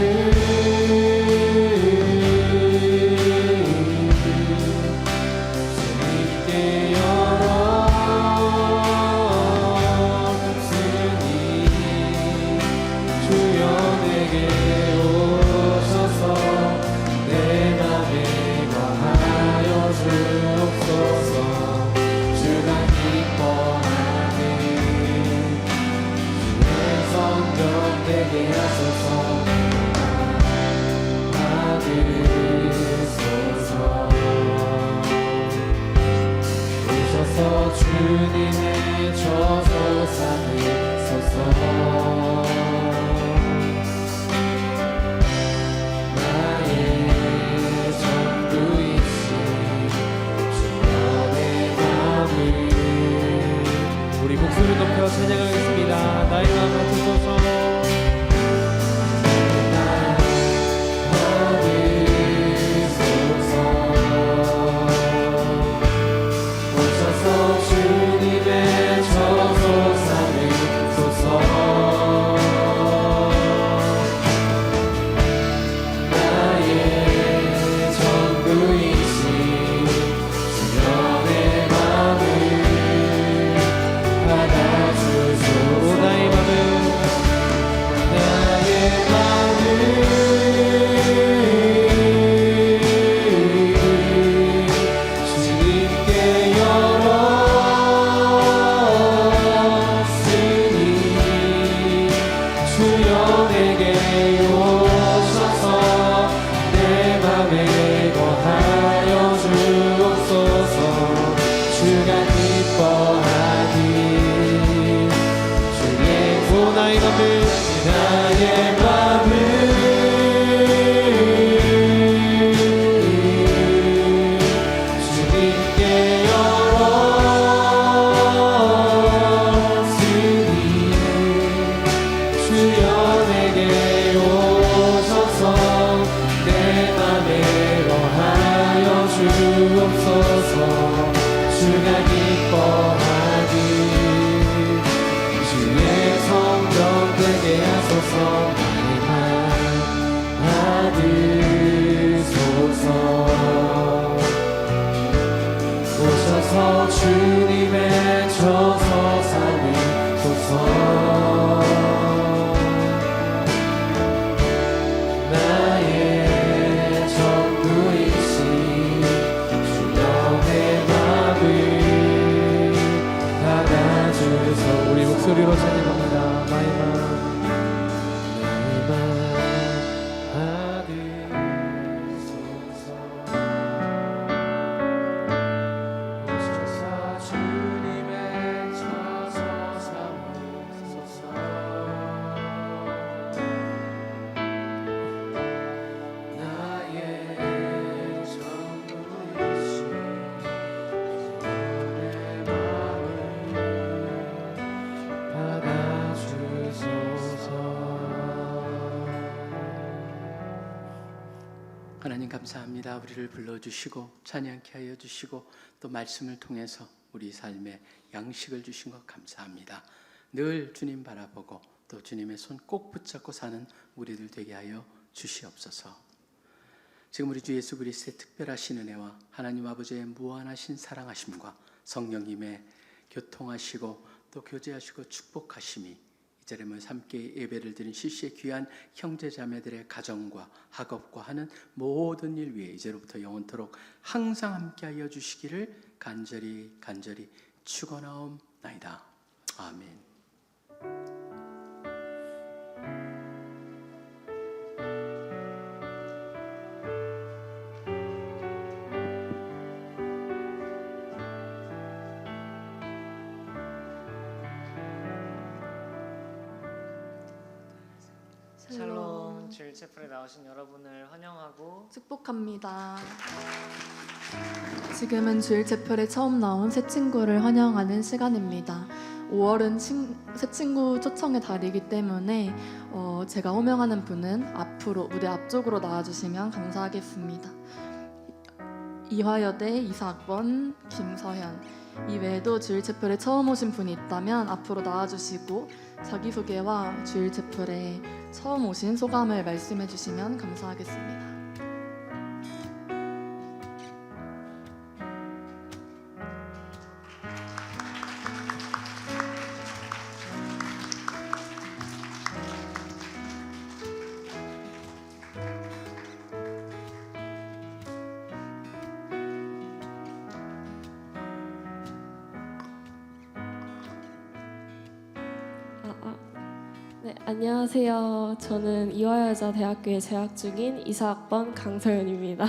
주님께 열었으니 주여 내게 오셔서 내 맘에 거하여 주옵소서. 주가 기뻐하는 주의 성령 되게 하소서. 받으소서. 오셔서 주님의 저소 삼으소서. 나의 전부이신 주여 내 맘을 우리 목소리 높여 찬양하겠습니다. 나의 마음 받으소서. 오셔서 주님의 저소 삼으소서. 나의 전부이신 주여 내 맘을 받아주소서. 나의 맘을 나의 맘을 주님께 열었으니 주여 내게 오셔서 내 맘에 거하여 주옵소서. 주가 기뻐하니 주의 오 나의 맘을 나의 맘을 주님께 열었으니 주여 내게 오셔서 내 맘에 거하여 주옵소서. 주가 기뻐하니 주의 성령 되게 하소서. 나의 맘 받으소서. 오셔서 주님의 저소 삼으소서. 나의 전부이신 주여 내 맘을 받아주소서. 우리 목소리로 찬양합니다. 나의 맘 받으소서. 오셔서 주님의 저소 삼으소서. 나의 전부이신 내 맘을 받아주소서. 하나님 감사합니다. 우리를 불러주시고 찬양케 하여 주시고 또 말씀을 통해서 우리 삶에 양식을 주신 것 감사합니다. 늘 주님 바라보고 또 주님의 손 꼭 붙잡고 사는 우리들 되게 하여 주시옵소서. 지금 우리 주 예수 그리스도의 특별하신 은혜와 하나님 아버지의 무한하신 사랑하심과 성령님의 교통하시고 또 교제하시고 축복하심이 이 자리에 모여서 함께 예배를 드린 실시의 귀한 형제자매들의 가정과 학업과 하는 모든 일 위에 이제로부터 영원토록 항상 함께하여 주시기를 간절히 축원하옵나이다. 아멘. 샬롬 주일 채플에 나오신 여러분을 환영하고 축복합니다. 지금은 주일 제플에 처음 나온 새 친구를 환영하는 시간입니다. 5월은 새 친구 초청의 달이기 때문에 제가 호명하는 분은 앞으로 무대 앞쪽으로 나와주시면 감사하겠습니다. 이화여대 2사학번 김서현. 이외에도 주일 채플에 처음 오신 분이 있다면 앞으로 나와주시고 자기소개와 주일 채플에 처음 오신 소감을 말씀해 주시면 감사하겠습니다. 네, 안녕하세요. 저는 이화여자대학교에 재학 중인 2사학번 강서연입니다.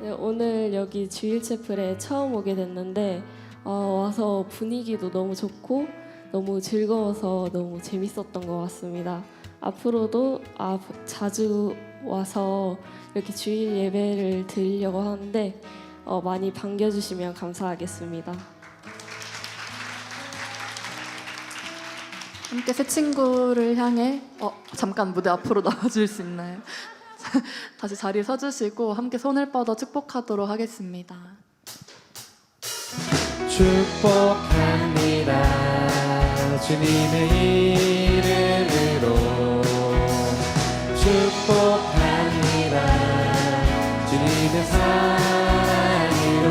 네, 오늘 여기 주일채플에 처음 오게 됐는데 와서 분위기도 너무 좋고 너무 즐거워서 너무 재밌었던 것 같습니다. 앞으로도 자주 와서 이렇게 주일 예배를 드리려고 하는데 많이 반겨주시면 감사하겠습니다. 함께 새 친구를 향해 잠깐 무대 앞으로 나와줄 수 있나요? 다시 자리에 서주시고 함께 손을 뻗어 축복하도록 하겠습니다. 축복합니다. 주님의 이름으로 축복합니다. 주님의 사랑으로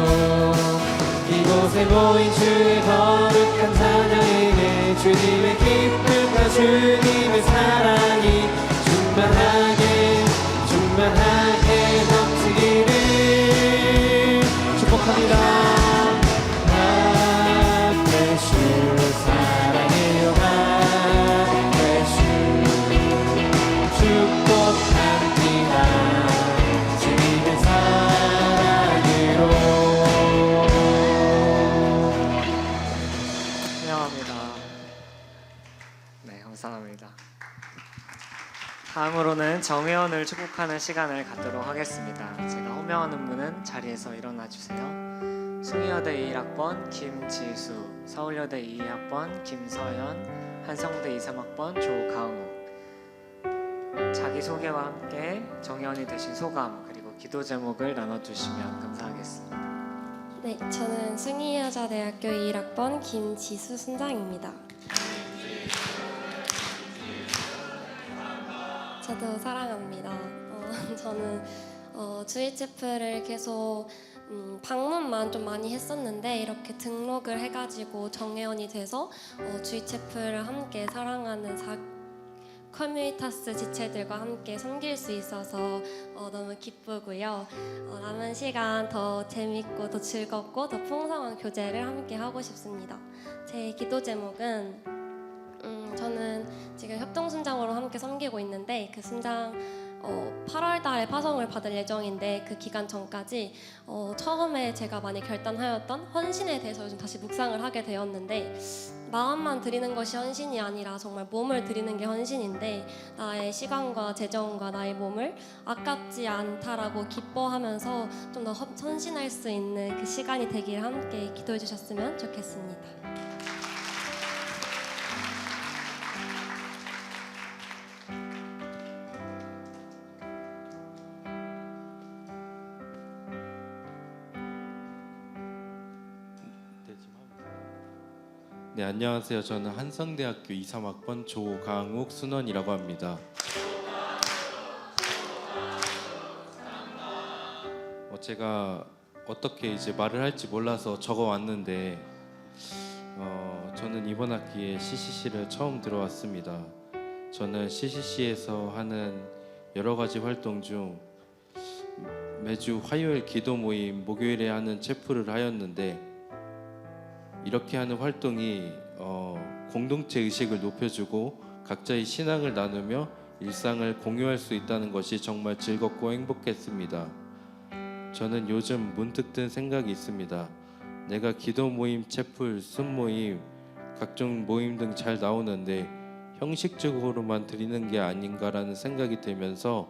이곳에 모인 주의 거룩한 자녀에게 주님의 기쁨과 주님의 사랑이 충만하게 넘치기를 축복합니다. 예수 사랑해요. 예수 축복합니다. 주님의 사랑으로. 환영합니다. 네, 감사합니다. 다음으로는 정회원을 축복하는 시간을 갖도록 하겠습니다. 제가 호명하는 분은 자리에서 일어나 주세요. 숭의여대 1학번 김지수, 서울여대 2학번 김서연, 한성대 23학번 조가웅. 자기소개와 함께 정회원이 되신 소감 그리고 기도 제목을 나눠주시면 감사하겠습니다. 네, 저는 숭의여자대학교 1학번 김지수 순장입니다. 저도 사랑합니다. 저는 주일채플을 계속 방문만 좀 많이 했었는데 이렇게 등록을 해가지고 정회원이 돼서 주일채플을 함께 사랑하는 커뮤니타스 지체들과 함께 섬길 수 있어서 너무 기쁘고요. 남은 시간 더 재밌고 더 즐겁고 더 풍성한 교제를 함께 하고 싶습니다. 제 기도 제목은 저는 지금 협동순장으로 함께 섬기고 있는데 그 순장 8월 달에 파송을 받을 예정인데 그 기간 전까지 처음에 제가 많이 결단하였던 헌신에 대해서 요즘 다시 묵상을 하게 되었는데 마음만 드리는 것이 헌신이 아니라 정말 몸을 드리는 게 헌신인데 나의 시간과 재정과 나의 몸을 아깝지 않다라고 기뻐하면서 좀 더 헌신할 수 있는 그 시간이 되기를 함께 기도해 주셨으면 좋겠습니다. 네, 안녕하세요. 저는 한성대학교 2, 3학번 조강욱 순원이라고 합니다. 제가 어떻게 이제 말을 할지 몰라서 적어 왔는데 저는 이번 학기에 CCC를 처음 들어왔습니다. 저는 CCC에서 하는 여러 가지 활동 중 매주 화요일 기도 모임, 목요일에 하는 체프를 하였는데 이렇게 하는 활동이 공동체 의식을 높여주고 각자의 신앙을 나누며 일상을 공유할 수 있다는 것이 정말 즐겁고 행복했습니다. 저는 요즘 문득 든 생각이 있습니다. 내가 기도 모임, 채플, 순모임, 각종 모임 등 잘 나오는데 형식적으로만 드리는 게 아닌가라는 생각이 들면서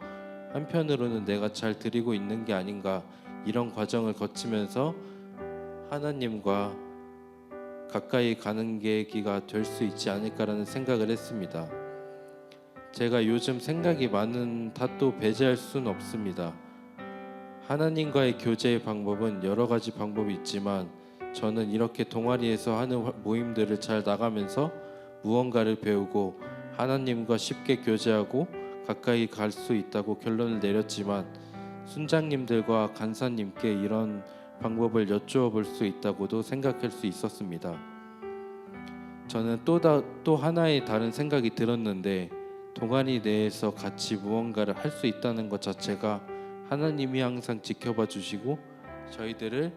한편으로는 내가 잘 드리고 있는 게 아닌가, 이런 과정을 거치면서 하나님과 가까이 가는 계기가 될 수 있지 않을까라는 생각을 했습니다. 제가 요즘 생각이 많은 탓도 배제할 수는 없습니다. 하나님과의 교제의 방법은 여러 가지 방법이 있지만 저는 이렇게 동아리에서 하는 모임들을 잘 나가면서 무언가를 배우고 하나님과 쉽게 교제하고 가까이 갈 수 있다고 결론을 내렸지만 순장님들과 간사님께 이런 방법을 여쭈어 볼 수 있다고도 생각할 수 있었습니다. 저는 또 하나의 다른 생각이 들었는데 동아리 내에서 같이 무언가를 할 수 있다는 것 자체가 하나님이 항상 지켜봐 주시고 저희들을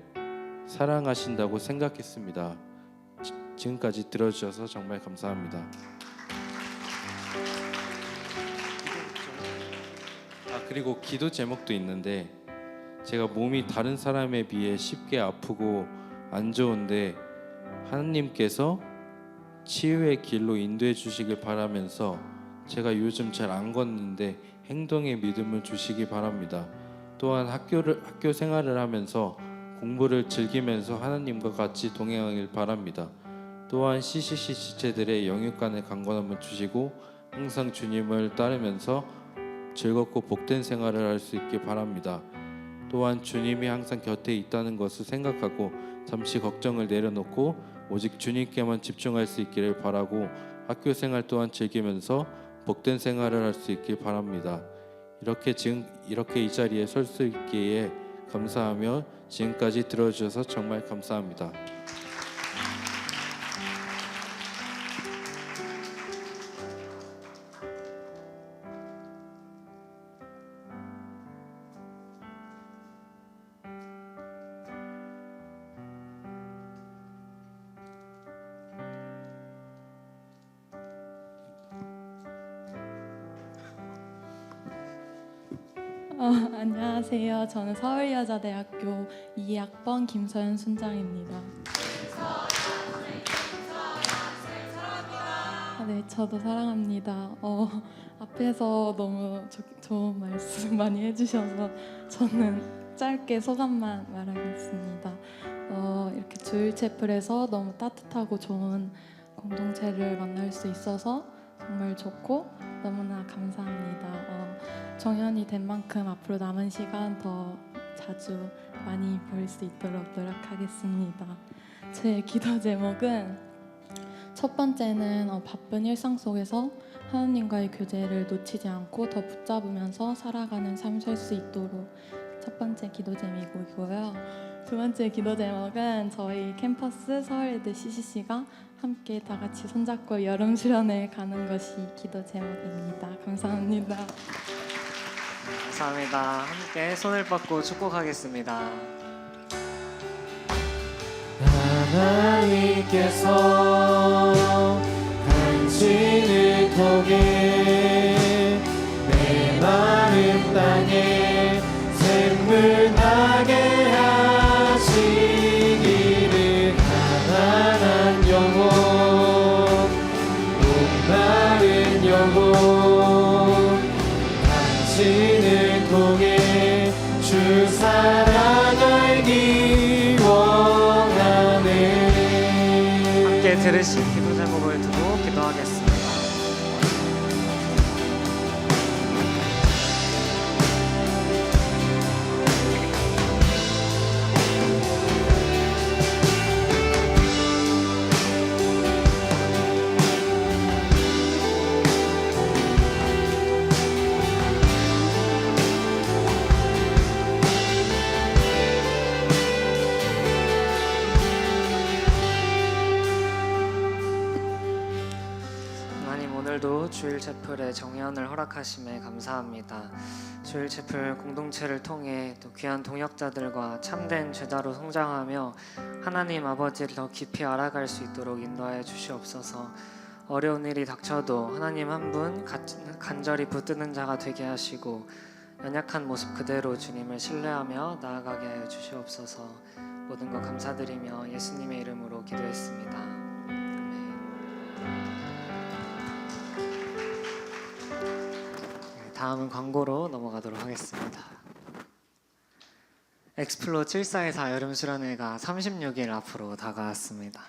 사랑하신다고 생각했습니다. 지금까지 들어주셔서 정말 감사합니다. 그리고 기도 제목도 있는데 제가 몸이 다른 사람에 비해 쉽게 아프고 안 좋은데 하나님께서 치유의 길로 인도해 주시길 바라면서 제가 요즘 잘 안 걷는데 행동의 믿음을 주시기 바랍니다. 또한 학교 생활을 하면서 공부를 즐기면서 하나님과 같이 동행하길 바랍니다. 또한 CCC 지체들의 영육간의 강건함을 주시고 항상 주님을 따르면서 즐겁고 복된 생활을 할 수 있길 바랍니다. 또한 주님이 항상 곁에 있다는 것을 생각하고 잠시 걱정을 내려놓고 오직 주님께만 집중할 수 있기를 바라고 학교 생활 또한 즐기면서 복된 생활을 할 수 있길 바랍니다. 이렇게 이 자리에 설 수 있기에 감사하며 지금까지 들어주셔서 정말 감사합니다. 안녕하세요. 저는 서울여자대학교 2학번 김서연 순장입니다. 네, 저도 사랑합니다. 앞에서 너무 좋은 말씀 많이 해주셔서 저는 짧게 소감만 말하겠습니다. 이렇게 주일 채플에서 너무 따뜻하고 좋은 공동체를 만날 수 있어서 정말 좋고 너무나 감사합니다. 정연이 된 만큼 앞으로 남은 시간 더 자주 많이 볼 수 있도록 노력하겠습니다. 제 기도 제목은 첫 번째는 바쁜 일상 속에서 하나님과의 교제를 놓치지 않고 더 붙잡으면서 살아가는 삶 살 수 있도록 첫 번째 기도 제목이고요. 두 번째 기도 제목은 저희 캠퍼스 서울예대 CCC가 함께 다 같이 손잡고 여름 수련회 가는 것이 기도 제목입니다. 감사합니다. 감사합니다. 함께 손을 뻗고 축복하겠습니다. 하나님께서 당신을 통해 내 마음 땅에 샘물 나게 하시기를 가난한 영혼 목마른 영혼 당신을 통해 주 사랑 알기 원하네. 함께 들으신 기도 제목을 두고 기도하겠습니다. 오늘도 주일 채플의 정연을 허락하심에 감사합니다. 주일 채플 공동체를 통해 또 귀한 동역자들과 참된 제자로 성장하며 하나님 아버지를 더 깊이 알아갈 수 있도록 인도하여 주시옵소서. 어려운 일이 닥쳐도 하나님 한 분 간절히 붙드는 자가 되게 하시고 연약한 모습 그대로 주님을 신뢰하며 나아가게 하여 주시옵소서. 모든 것 감사드리며 예수님의 이름으로 기도했습니다. 아멘. 다음은 광고로 넘어가도록 하겠습니다. 엑스플로 7424 여름 수련회가 36일 앞으로 다가왔습니다.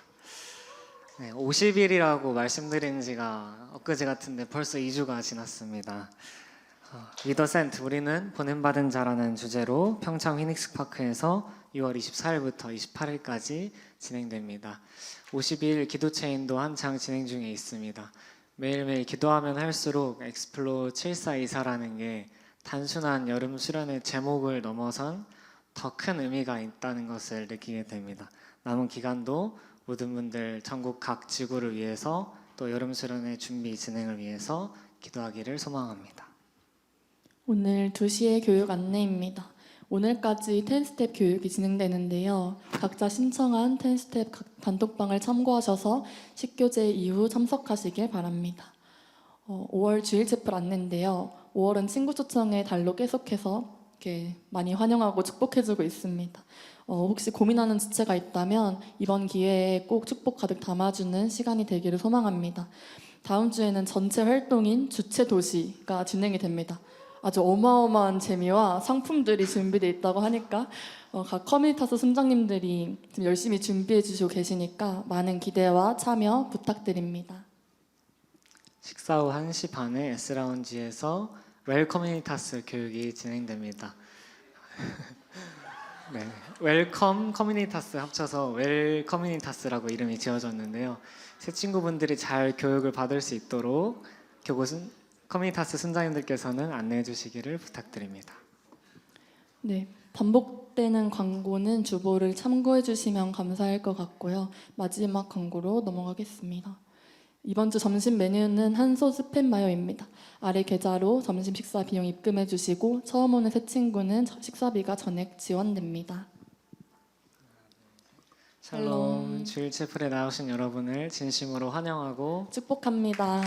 50일이라고 말씀드린 지가 엊그제 같은데 벌써 2주가 지났습니다. 위더센트 우리는 보냄받은 자라는 주제로 평창 휘닉스파크에서 6월 24일부터 28일까지 진행됩니다. 50일 기도 체인도 한창 진행 중에 있습니다. 매일매일 기도하면 할수록 엑스플로 7424라는 게 단순한 여름 수련의 제목을 넘어선 더 큰 의미가 있다는 것을 느끼게 됩니다. 남은 기간도 모든 분들 전국 각 지구를 위해서 또 여름 수련의 준비 진행을 위해서 기도하기를 소망합니다. 오늘 2시에 교육 안내입니다. 오늘까지 10스텝 교육이 진행되는데요. 각자 신청한 10스텝 단톡방을 참고하셔서 식교제 이후 참석하시길 바랍니다. 5월 주일 채플 안내인데요. 5월은 친구 초청의 달로 계속해서 이렇게 많이 환영하고 축복해주고 있습니다. 혹시 고민하는 주체가 있다면 이번 기회에 꼭 축복 가득 담아주는 시간이 되기를 소망합니다. 다음 주에는 전체 활동인 주체 도시가 진행이 됩니다. 아주 어마어마한 재미와 상품들이 준비되어 있다고 하니까 각 커뮤니타스 순장님들이 지금 열심히 준비해 주시고 계시니까 많은 기대와 참여 부탁드립니다. 식사 후 1시 반에 S라운지에서 웰커뮤니타스 교육이 진행됩니다. 네, 웰컴 커뮤니타스 합쳐서 웰커뮤니타스라고 이름이 지어졌는데요. 새 친구분들이 잘 교육을 받을 수 있도록 교구순 커뮤니타스 순장님들께서는 안내해 주시기를 부탁드립니다. 네, 반복되는 광고는 주보를 참고해 주시면 감사할 것 같고요. 마지막 광고로 넘어가겠습니다. 이번 주 점심 메뉴는 한솥 스팸 마요입니다. 아래 계좌로 점심 식사 비용 입금해 주시고 처음 오는 새 친구는 식사비가 전액 지원됩니다. 샬롬. 주일 채플에 나오신 여러분을 진심으로 환영하고 축복합니다.